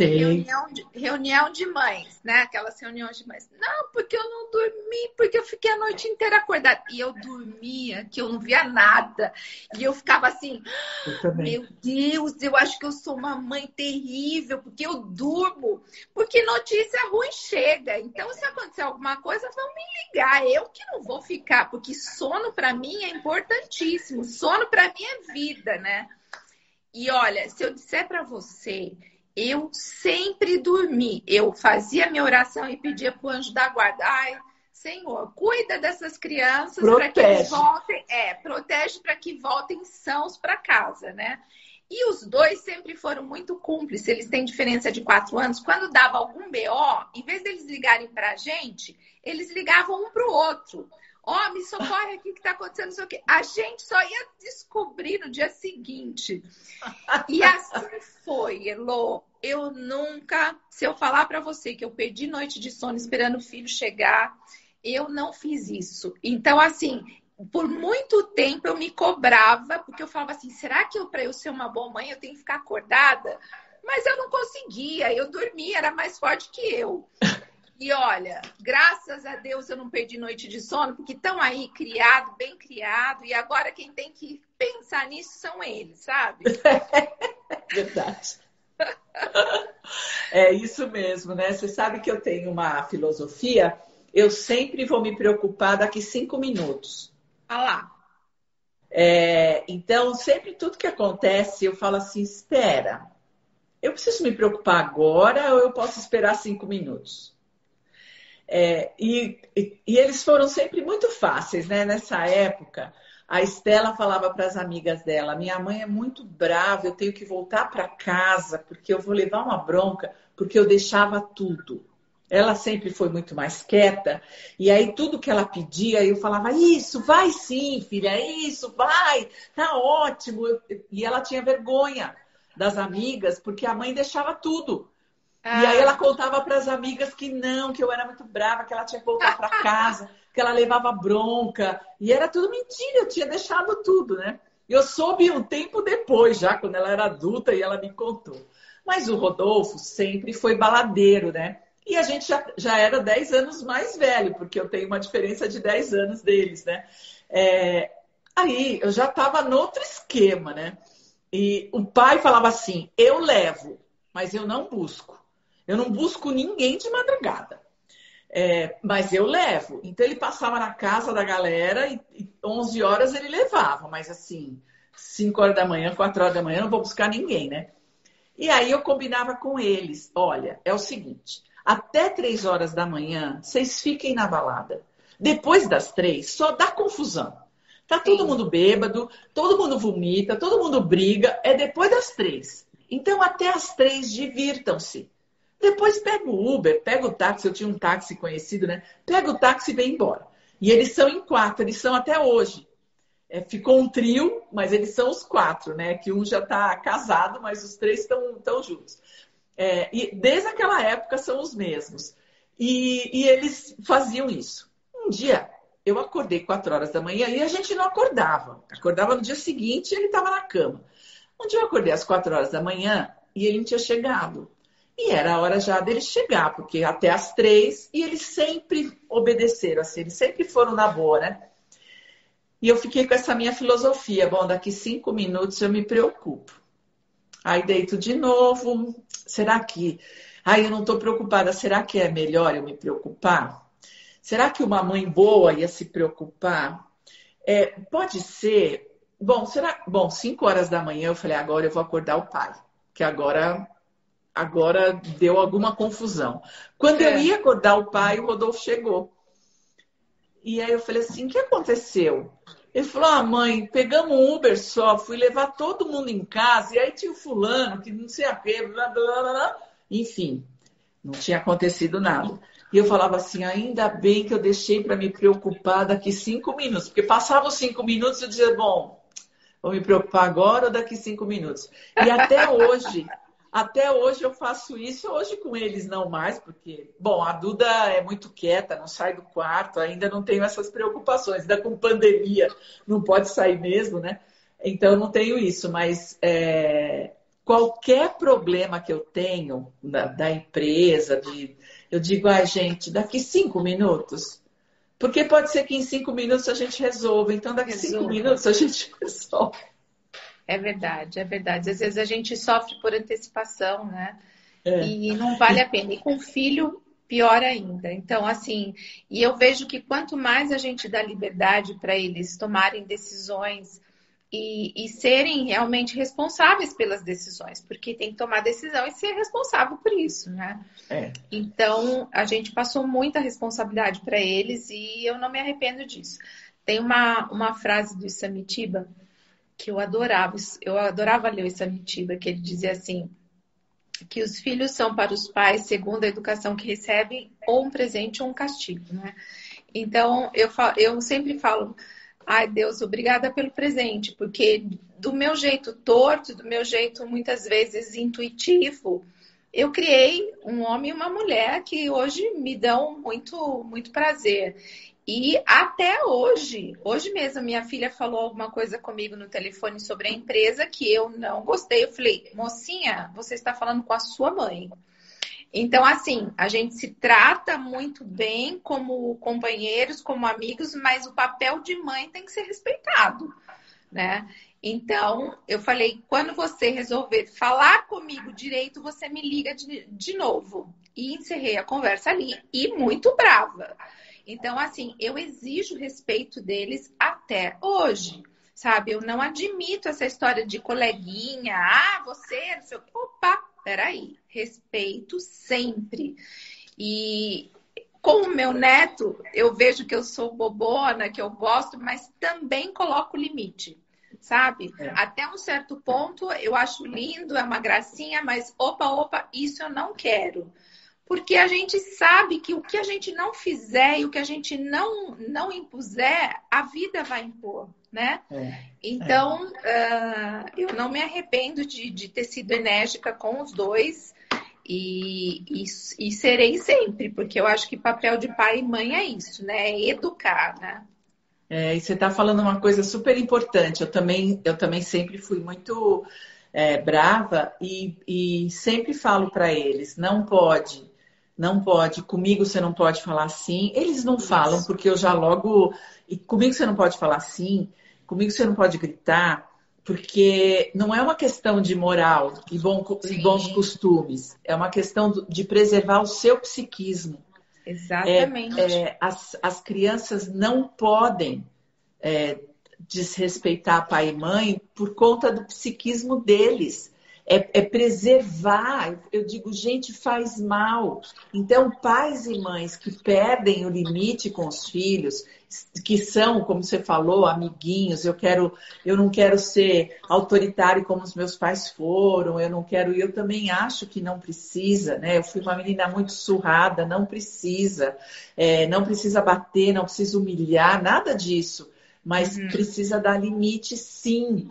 reunião de mães, né? Aquelas reuniões de mães. Não, porque eu não dormi, porque eu fiquei a noite inteira acordada. E eu dormia, que eu não via nada. E eu ficava assim, meu Deus, eu acho que eu sou uma mãe terrível, porque eu durmo. Porque notícia ruim chega. Então, se acontecer alguma coisa, vão me ligar. Eu que não vou ficar, porque sono pra mim é importante. Sono para mim é vida, né? E olha, se eu disser para você, eu sempre dormi. Eu fazia minha oração e pedia pro anjo da guarda: ai, Senhor, cuida dessas crianças para que eles voltem, protege para que voltem sãos para casa, né? E os dois sempre foram muito cúmplices. Eles têm diferença de 4 anos. Quando dava algum BO, em vez deles ligarem pra gente, eles ligavam um pro outro. Ó, me socorre aqui que tá acontecendo isso aqui. A gente só ia descobrir no dia seguinte. E assim foi, Elô. Eu nunca, se eu falar para você que eu perdi noite de sono esperando o filho chegar, eu não fiz isso. Então, assim, por muito tempo eu me cobrava, porque eu falava assim, será que para eu ser uma boa mãe eu tenho que ficar acordada? Mas eu não conseguia, eu dormia, era mais forte que eu. E olha, graças a Deus eu não perdi noite de sono, porque estão aí criado, bem criado, e agora quem tem que pensar nisso são eles, sabe? Verdade. É isso mesmo, né? Você sabe que eu tenho uma filosofia, eu sempre vou me preocupar daqui 5 minutos. Ah lá. Então, sempre tudo que acontece, eu falo assim, espera, eu preciso me preocupar agora ou eu posso esperar 5 minutos? E eles foram sempre muito fáceis, né? Nessa época, a Estela falava para as amigas dela: minha mãe é muito brava, eu tenho que voltar para casa porque eu vou levar uma bronca, porque eu deixava tudo. Ela sempre foi muito mais quieta, e aí tudo que ela pedia, eu falava: isso, vai sim, filha, isso, vai, tá ótimo. E ela tinha vergonha das amigas, porque a mãe deixava tudo. E aí ela contava para as amigas que não, que eu era muito brava, que ela tinha que voltar para casa, que ela levava bronca. E era tudo mentira, eu tinha deixado tudo, né? Eu soube um tempo depois, já quando ela era adulta, e ela me contou. Mas o Rodolfo sempre foi baladeiro, né? E a gente já era 10 anos mais velho, porque eu tenho uma diferença de 10 anos deles, né? Aí eu já estava no outro esquema, né? E o pai falava assim, eu levo, mas eu não busco. Eu não busco ninguém de madrugada, mas eu levo. Então ele passava na casa da galera e 11 horas ele levava, mas assim, 5 horas da manhã, 4 horas da manhã, eu não vou buscar ninguém, né? E aí eu combinava com eles, olha, é o seguinte, até 3 horas da manhã, vocês fiquem na balada. Depois das 3, só dá confusão. Tá todo mundo bêbado, todo mundo vomita, todo mundo briga, é depois das 3. Então até as 3, divirtam-se. Depois pega o Uber, pega o táxi, eu tinha um táxi conhecido, né? Pega o táxi e vem embora. E eles são em 4, eles são até hoje. Ficou um trio, mas eles são os 4, né? Que um já está casado, mas os 3 estão juntos. E desde aquela época são os mesmos. E eles faziam isso. Um dia, eu acordei 4 horas da manhã e a gente não acordava. Acordava no dia seguinte e ele estava na cama. Um dia eu acordei às 4 horas da manhã e ele não tinha chegado. E era a hora já dele chegar, porque até às 3, e eles sempre obedeceram, assim, eles sempre foram na boa, né? E eu fiquei com essa minha filosofia. Bom, daqui 5 minutos eu me preocupo. Aí deito de novo. Será que... Ai, eu não estou preocupada. Será que é melhor eu me preocupar? Será que uma mãe boa ia se preocupar? Pode ser... Bom, 5 horas da manhã eu falei, agora eu vou acordar o pai. Que agora deu alguma confusão. Quando eu ia acordar o pai, o Rodolfo chegou. E aí eu falei assim, o que aconteceu? Ele falou, mãe, pegamos um Uber só, fui levar todo mundo em casa, e aí tinha o fulano, que não sei a quê, blá, blá, blá, blá. Enfim, não tinha acontecido nada. E eu falava assim, ainda bem que eu deixei para me preocupar daqui 5 minutos, porque passavam os 5 minutos e eu dizia, bom, vou me preocupar agora ou daqui 5 minutos? E até hoje eu faço isso, hoje com eles não mais, porque, bom, a Duda é muito quieta, não sai do quarto, ainda não tenho essas preocupações, ainda com pandemia, não pode sair mesmo, né? Então, eu não tenho isso, mas qualquer problema que eu tenho da empresa, eu digo, ai, gente, daqui 5 minutos, porque pode ser que em 5 minutos a gente resolva, então daqui 5 minutos a gente resolve. É verdade, é verdade. Às vezes a gente sofre por antecipação, né? E não vale a pena. E com filho, pior ainda. Então, assim, e eu vejo que quanto mais a gente dá liberdade para eles tomarem decisões e serem realmente responsáveis pelas decisões, porque tem que tomar decisão e ser responsável por isso, né? Então, a gente passou muita responsabilidade para eles e eu não me arrependo disso. Tem uma frase do Samitiba que eu adorava ler o Samitiba, que ele dizia assim, que os filhos são para os pais segundo a educação que recebem, ou um presente ou um castigo, né? Então, eu sempre falo, ai Deus, obrigada pelo presente, porque do meu jeito torto, do meu jeito muitas vezes intuitivo, eu criei um homem e uma mulher que hoje me dão muito, muito prazer. E até hoje mesmo, minha filha falou alguma coisa comigo no telefone sobre a empresa que eu não gostei. Eu falei, mocinha, você está falando com a sua mãe. Então, assim, a gente se trata muito bem como companheiros, como amigos, mas o papel de mãe tem que ser respeitado, né? Então, eu falei, quando você resolver falar comigo direito, você me liga de novo. E encerrei a conversa ali, e muito brava. Então, assim, eu exijo respeito deles até hoje, sabe? Eu não admito essa história de coleguinha, você, não sei o quê. Opa, peraí, respeito sempre. E com o meu neto, eu vejo que eu sou bobona, que eu gosto, mas também coloco limite, sabe? Até um certo ponto, eu acho lindo, é uma gracinha, mas opa, isso eu não quero. Porque a gente sabe que o que a gente não fizer e o que a gente não impuser, a vida vai impor, né? Então, eu não me arrependo de ter sido enérgica com os dois e serei sempre, porque eu acho que papel de pai e mãe é isso, né? É educar, né? E você está falando uma coisa super importante. Eu também sempre fui muito brava e sempre falo para eles, não pode, comigo você não pode falar assim. Eles não falam, porque eu já logo... E comigo você não pode falar assim, comigo você não pode gritar, porque não é uma questão de moral e bons costumes, é uma questão de preservar o seu psiquismo. Exatamente. As crianças não podem desrespeitar pai e mãe por conta do psiquismo deles. Preservar. Eu digo, gente, faz mal. Então, pais e mães que perdem o limite com os filhos, que são, como você falou, amiguinhos, eu não quero ser autoritário como os meus pais foram, eu também acho que não precisa, né? Eu fui uma menina muito surrada, não precisa bater, não precisa humilhar, nada disso. Mas precisa dar limite, sim.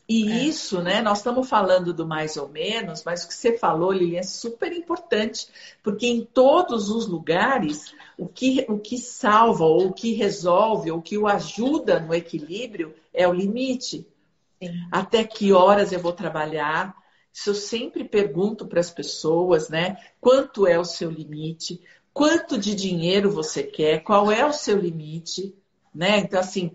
E isso, né? Nós estamos falando do mais ou menos, mas o que você falou, Lili, é super importante, porque em todos os lugares, o que salva, ou o que resolve, ou o que o ajuda no equilíbrio é o limite. Sim. Até que horas eu vou trabalhar? Isso eu sempre pergunto para as pessoas, né? Quanto é o seu limite? Quanto de dinheiro você quer? Qual é o seu limite? né? Então, assim,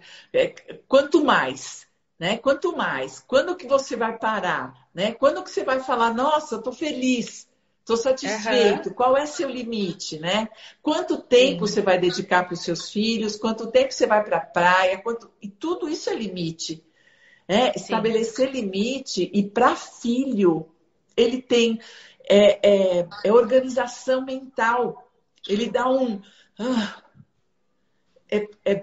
quanto mais, né? Quanto mais, quando que você vai parar, né? Quando que você vai falar, nossa, eu tô feliz, tô satisfeito, qual é seu limite, né? Quanto tempo você vai dedicar para os seus filhos, quanto tempo você vai para a praia, e tudo isso é limite. Estabelecer limite, e para filho, ele tem organização mental, ele dá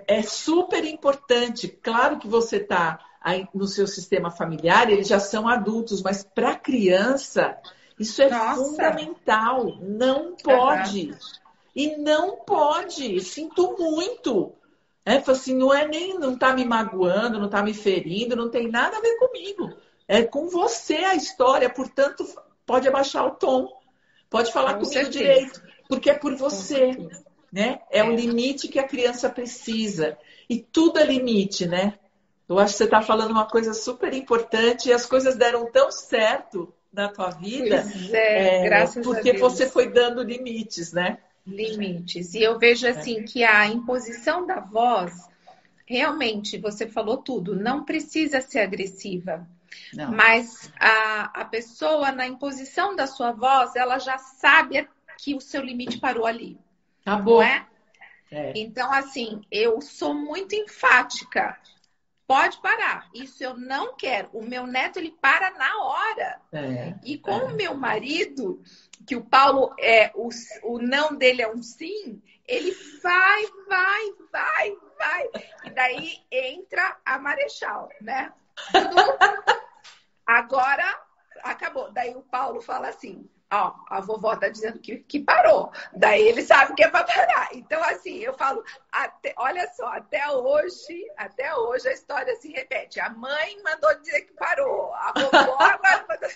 é super importante. Claro que você está aí no seu sistema familiar, eles já são adultos, mas para criança, isso é fundamental. Não pode. E não pode. Sinto muito. Assim, não está me magoando, não está me ferindo, não tem nada a ver comigo. É com você a história, portanto, pode abaixar o tom, pode falar comigo direito, porque é por você, né? É o limite que a criança precisa. E tudo é limite, né? Eu acho que você está falando uma coisa super importante e as coisas deram tão certo na tua vida, graças a porque Deus. Você foi dando limites, né? Limites. E eu vejo assim que a imposição da voz, realmente, você falou tudo, não precisa ser agressiva. Não. Mas a pessoa, na imposição da sua voz, ela já sabe que o seu limite parou ali. Acabou. Não é? Então, assim, eu sou muito enfática. Pode parar. Isso eu não quero. O meu neto, ele para na hora. E com o meu marido, que o Paulo, o não dele é um sim, ele vai. E daí entra a Marechal, né? Agora, acabou. Daí o Paulo fala assim, ó, a vovó tá dizendo que parou. Daí ele sabe que é para parar. Então, assim, eu falo, olha só, até hoje a história se repete. A mãe mandou dizer que parou. A vovó agora mandou...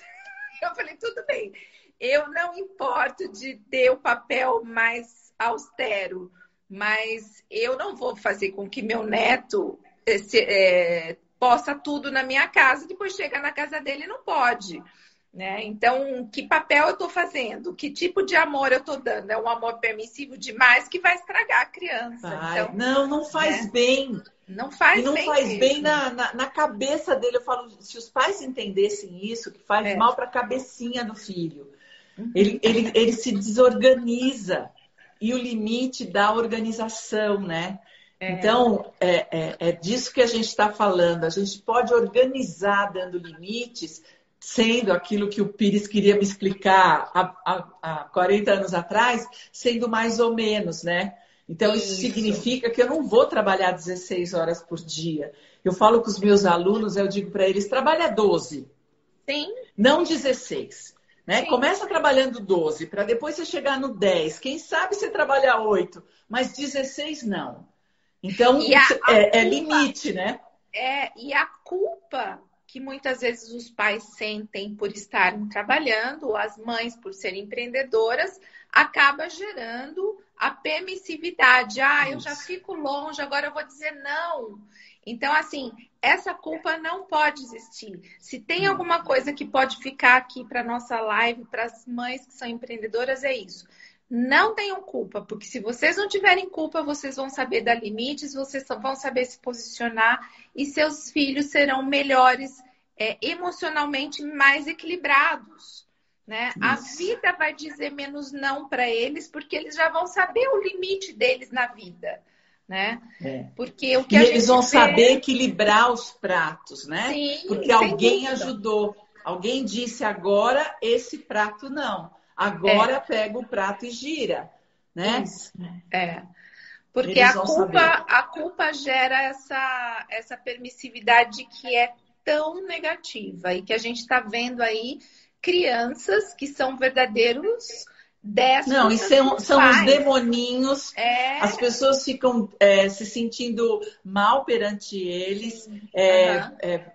Eu falei, tudo bem. Eu não importo de ter o papel mais austero, mas eu não vou fazer com que meu neto possa tudo na minha casa, depois chega na casa dele e não pode. Né? Então, que papel eu estou fazendo? Que tipo de amor eu estou dando? É um amor permissivo demais que vai estragar a criança. Então, não faz bem. Não faz bem. E não faz bem na cabeça dele. Eu falo, se os pais entendessem isso, que faz mal para a cabecinha do filho. Ele se desorganiza. E o limite da organização, né? Então, é disso que a gente está falando. A gente pode organizar dando limites, sendo aquilo que o Pires queria me explicar há 40 anos atrás, sendo mais ou menos, né? Então, isso significa que eu não vou trabalhar 16 horas por dia. Eu falo com os meus alunos, eu digo para eles, trabalha 12. Sim. Não 16. Né? Começa trabalhando 12, para depois você chegar no 10. Quem sabe você trabalha 8, mas 16 não. Então, é limite, né? E a culpa que muitas vezes os pais sentem por estarem trabalhando, as mães por serem empreendedoras, acaba gerando a permissividade. Eu já fico longe, agora eu vou dizer não. Então, assim, essa culpa não pode existir. Se tem alguma coisa que pode ficar aqui para nossa live, para as mães que são empreendedoras, é isso. Não tenham culpa, porque se vocês não tiverem culpa, vocês vão saber dar limites, vocês vão saber se posicionar e seus filhos serão melhores, emocionalmente mais equilibrados, né? A vida vai dizer menos não para eles, porque eles já vão saber o limite deles na vida, né? Porque o que eles vão saber equilibrar os pratos, né? Sim, porque alguém ajudou, alguém disse agora esse prato não. Agora pega o prato e gira, né? Isso. Porque a culpa gera essa permissividade que é tão negativa e que a gente está vendo aí crianças que são verdadeiros déspotas. Não, e são os demoninhos. As pessoas ficam se sentindo mal perante eles.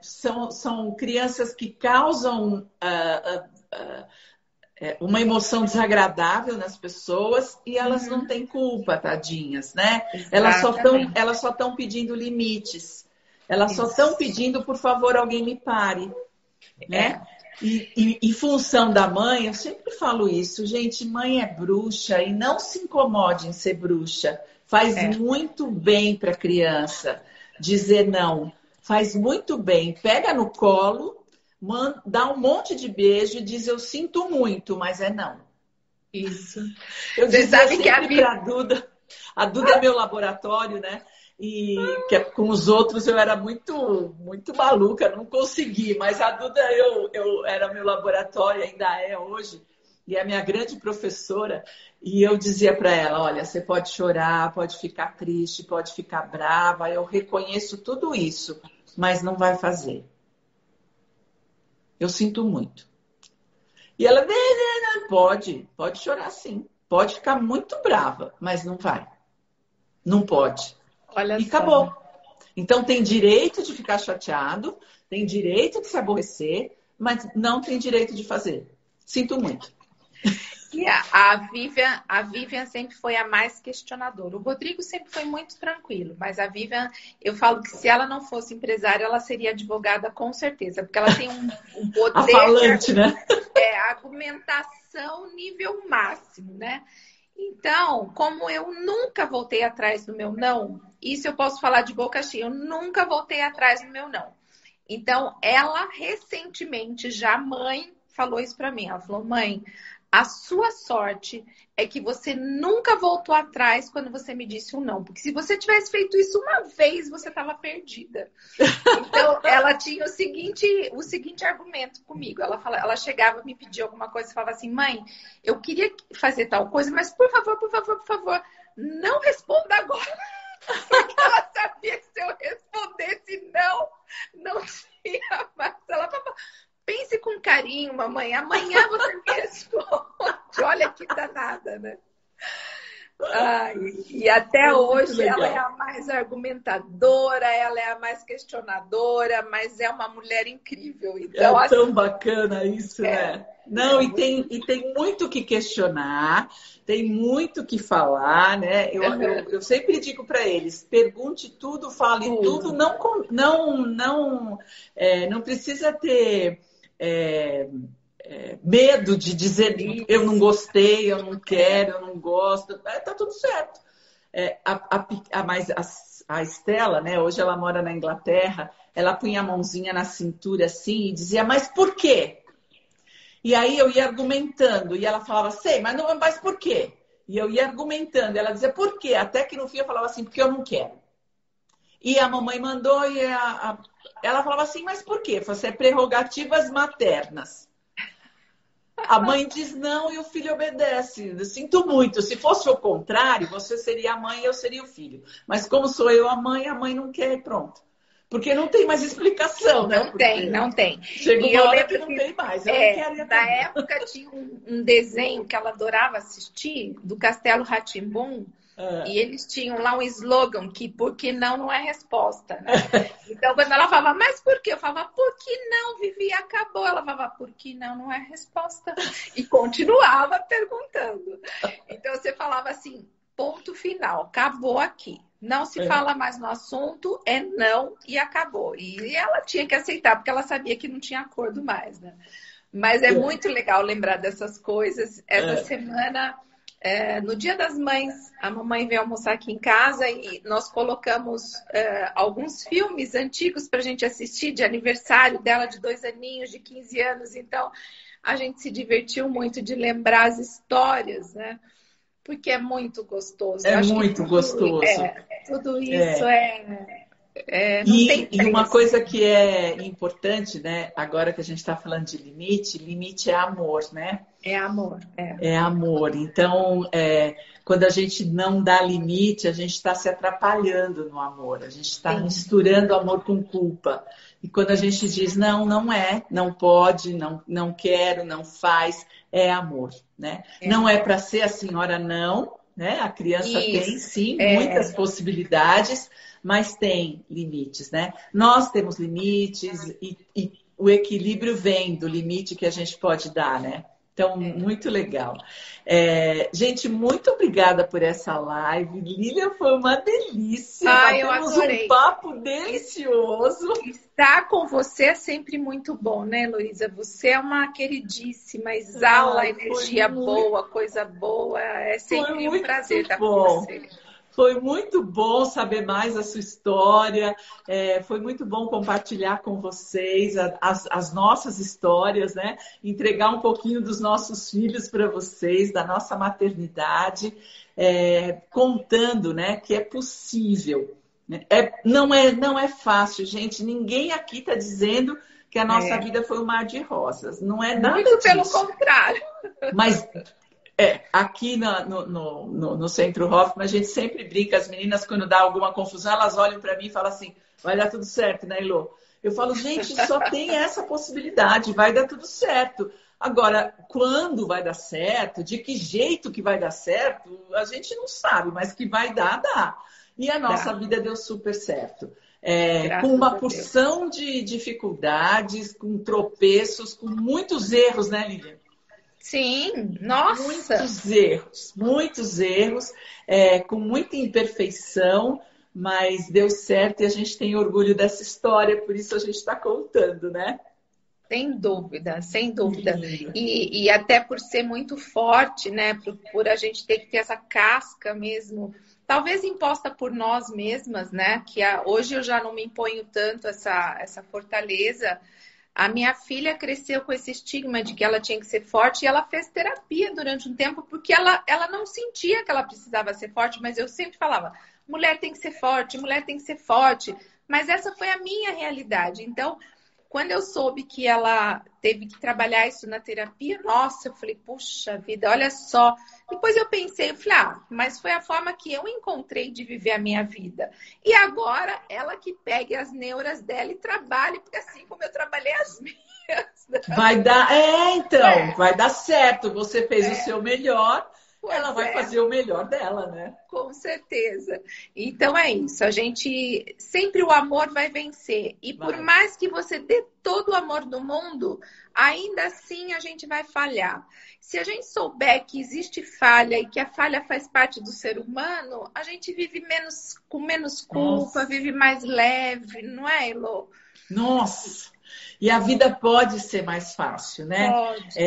São crianças que causam uma emoção desagradável nas pessoas e elas não têm culpa, tadinhas, né? Elas só estão pedindo limites. Elas só estão pedindo, por favor, alguém me pare, né? E em função da mãe, eu sempre falo isso, gente, mãe é bruxa e não se incomode em ser bruxa. Faz muito bem para a criança dizer não. Faz muito bem. Pega no colo, dá um monte de beijo e diz eu sinto muito, mas é não. Isso. Eu Você dizia sabe que sempre para a Duda é meu laboratório, né? E que com os outros eu era muito maluca, não consegui, mas a Duda eu era meu laboratório, ainda é hoje, e é a minha grande professora, e eu dizia para ela, olha, você pode chorar, pode ficar triste, pode ficar brava, eu reconheço tudo isso, mas não vai fazer. Eu sinto muito. E ela, pode chorar sim, pode ficar muito brava, mas não vai. Não pode. Olha E só. acabou. Então tem direito de ficar chateado, tem direito de se aborrecer, mas não tem direito de fazer. Sinto muito. E a Vivian sempre foi a mais questionadora. O Rodrigo sempre foi muito tranquilo, mas a Vivian, eu falo que se ela não fosse empresária, ela seria advogada com certeza, porque ela tem um poder A falante, né? Argumentação nível máximo, né? Então, como eu nunca voltei atrás do meu não, isso eu posso falar de boca cheia, eu nunca voltei atrás do meu não. Então, ela recentemente, já mãe, falou isso pra mim. Ela falou, mãe, a sua sorte é que você nunca voltou atrás quando você me disse um não. Porque se você tivesse feito isso uma vez, você estava perdida. Então, ela tinha o seguinte argumento comigo. Ela chegava, me pedia alguma coisa e falava assim, mãe, eu queria fazer tal coisa, mas por favor, não responda agora. Porque ela sabia que se eu respondesse não tinha mais. Ela falava, pense com carinho, mamãe. Amanhã você me responde. Olha que danada, né? Ai, e até hoje ela é a mais argumentadora, ela é a mais questionadora, mas é uma mulher incrível. Então, é tão bacana isso, né? Não, e tem muito que questionar, tem muito que falar, né? Eu sempre digo para eles, pergunte tudo, fale tudo, não precisa ter medo de dizer eu não gostei, eu não quero, eu não gosto, tá tudo certo. A Estela, né? Hoje ela mora na Inglaterra, ela punha a mãozinha na cintura assim e dizia, mas por quê? E aí eu ia argumentando e ela falava, sei, mas por quê? E eu ia argumentando, ela dizia, por quê? Até que no fim eu falava assim, porque eu não quero. E a mamãe mandou e ela falava assim, mas por quê? Você é prerrogativas maternas. A mãe diz não e o filho obedece. Eu sinto muito. Se fosse o contrário, você seria a mãe e eu seria o filho. Mas como sou eu a mãe não quer e pronto. Porque não tem mais explicação, né? Não tem. Chega uma hora que não tem mais. Eu não quero ir na época tinha um desenho que ela adorava assistir, do Castelo Rá-Tim-Bum, e eles tinham lá um slogan que por que não é resposta, né? Então, quando ela falava, mas por quê? Eu falava, por que não, Vivi? Acabou. Ela falava, por que não é resposta? E continuava perguntando. Então, você falava assim, ponto final, acabou aqui. Não se fala mais no assunto, é não e acabou. E ela tinha que aceitar, porque ela sabia que não tinha acordo mais, né? Mas é muito legal lembrar dessas coisas. Essa semana, no Dia das Mães, a mamãe veio almoçar aqui em casa e nós colocamos alguns filmes antigos para a gente assistir, de aniversário dela, de 2 aninhos, de 15 anos. Então, a gente se divertiu muito de lembrar as histórias, né? Porque é muito gostoso. É muito gostoso. Tudo isso e uma coisa que é importante, né? Agora que a gente está falando de limite é amor, né? É amor. É amor. Então, quando a gente não dá limite, a gente está se atrapalhando no amor. A gente está misturando amor com culpa. E quando a gente diz não pode, não quero, não faz, é amor, né? Não é para ser a senhora não, né? A criança tem sim muitas possibilidades, mas tem limites, né? Nós temos limites e o equilíbrio vem do limite que a gente pode dar, né? Então, muito legal. Gente, muito obrigada por essa live. Lília, foi uma delícia. Eu Batemos adorei. um papo delicioso. Estar com você é sempre muito bom, né, Heloísa? Você é uma queridíssima, exala energia boa, coisa boa. É sempre um prazer estar com você. Foi muito bom saber mais a sua história, foi muito bom compartilhar com vocês as nossas histórias, né? Entregar um pouquinho dos nossos filhos para vocês, da nossa maternidade, contando, né, que é possível. Não é fácil, gente. Ninguém aqui está dizendo que a nossa vida foi um mar de rosas. Não é nada muito disso. Pelo contrário. Mas aqui no Centro Hoffman, a gente sempre brinca, as meninas, quando dá alguma confusão, elas olham para mim e falam assim, vai dar tudo certo, né, Elô? Eu falo, gente, só tem essa possibilidade, vai dar tudo certo. Agora, quando vai dar certo, de que jeito que vai dar certo, a gente não sabe, mas que vai dar, dá. E a nossa vida deu super certo. Com uma porção de dificuldades, com tropeços, com muitos erros, né, Lívia? Sim, nossa! Muitos erros, com muita imperfeição, mas deu certo e a gente tem orgulho dessa história, por isso a gente está contando, né? Sem dúvida, sem dúvida. E até por ser muito forte, né? Por a gente ter que ter essa casca mesmo, talvez imposta por nós mesmas, né? Que hoje eu já não me imponho tanto essa fortaleza. A minha filha cresceu com esse estigma de que ela tinha que ser forte e ela fez terapia durante um tempo porque ela não sentia que ela precisava ser forte, mas eu sempre falava, mulher tem que ser forte, mulher tem que ser forte. Mas essa foi a minha realidade. Então, quando eu soube que ela teve que trabalhar isso na terapia, nossa, eu falei, puxa vida, olha só. Depois eu pensei, eu falei, mas foi a forma que eu encontrei de viver a minha vida. E agora, ela que pegue as neuras dela e trabalhe, porque assim como eu trabalhei as minhas. Vai dar, vai dar certo. Você fez o seu melhor. Ela vai fazer o melhor dela, né? Com certeza. Então é isso. A gente sempre o amor vai vencer. E por mais que você dê todo o amor do mundo, ainda assim a gente vai falhar. Se a gente souber que existe falha e que a falha faz parte do ser humano, a gente vive com menos culpa, vive mais leve, não é, Elô? Nossa! E a vida pode ser mais fácil, né? Pode.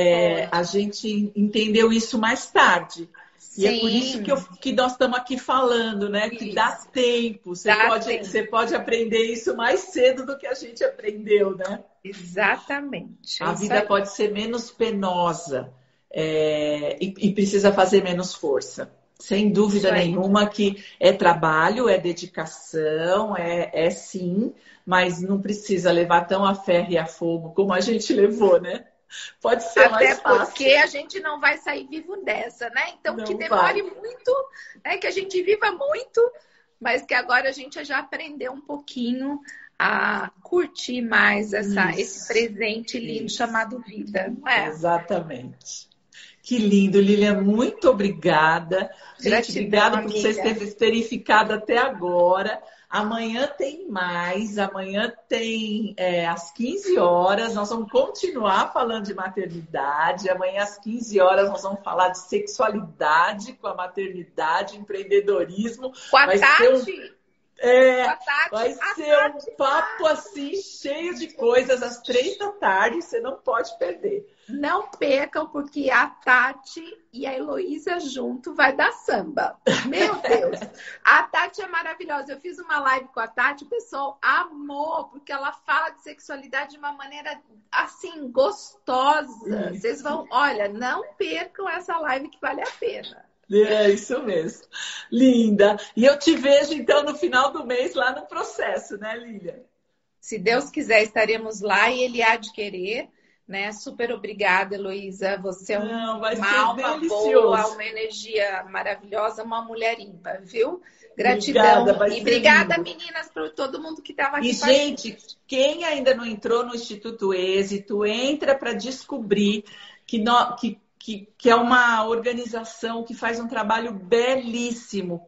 A gente entendeu isso mais tarde. Sim. E é por isso que nós estamos aqui falando, né? Isso. Que dá tempo. Você pode aprender isso mais cedo do que a gente aprendeu, né? Exatamente. A vida pode ser menos penosa e precisa fazer menos força. Sem dúvida nenhuma que é trabalho, é dedicação, sim, mas não precisa levar tão a ferro e a fogo como a gente levou, né? Pode ser mais fácil. Até porque a gente não vai sair vivo dessa, né? Então, que demore muito, que a gente viva muito, mas que agora a gente já aprendeu um pouquinho a curtir mais esse presente lindo chamado vida, não é? Exatamente. Que lindo, Lilian, muito obrigada. Gente, obrigada por vocês terem ficado até agora. Amanhã tem mais, amanhã tem às 15 horas, nós vamos continuar falando de maternidade. Amanhã às 15 horas nós vamos falar de sexualidade com a maternidade, empreendedorismo. Com a Tati? Vai ser um papo assim, cheio de coisas, às 3 da tarde, você não pode perder. Não percam, porque a Tati e a Heloísa junto vai dar samba. Meu Deus! A Tati é maravilhosa. Eu fiz uma live com a Tati, o pessoal amou, porque ela fala de sexualidade de uma maneira, assim, gostosa. Vocês vão, olha, não percam essa live que vale a pena. É isso mesmo. Linda. E eu te vejo, então, no final do mês lá no processo, né, Lilian? Se Deus quiser, estaremos lá e ele há de querer, né? Super obrigada, Heloísa. Você é uma alma boa, uma energia maravilhosa, uma mulher ímpar, viu? Gratidão. Obrigada, meninas, para todo mundo que estava aqui. E, gente, quem ainda não entrou no Instituto Êxito, entra para descobrir que é uma organização que faz um trabalho belíssimo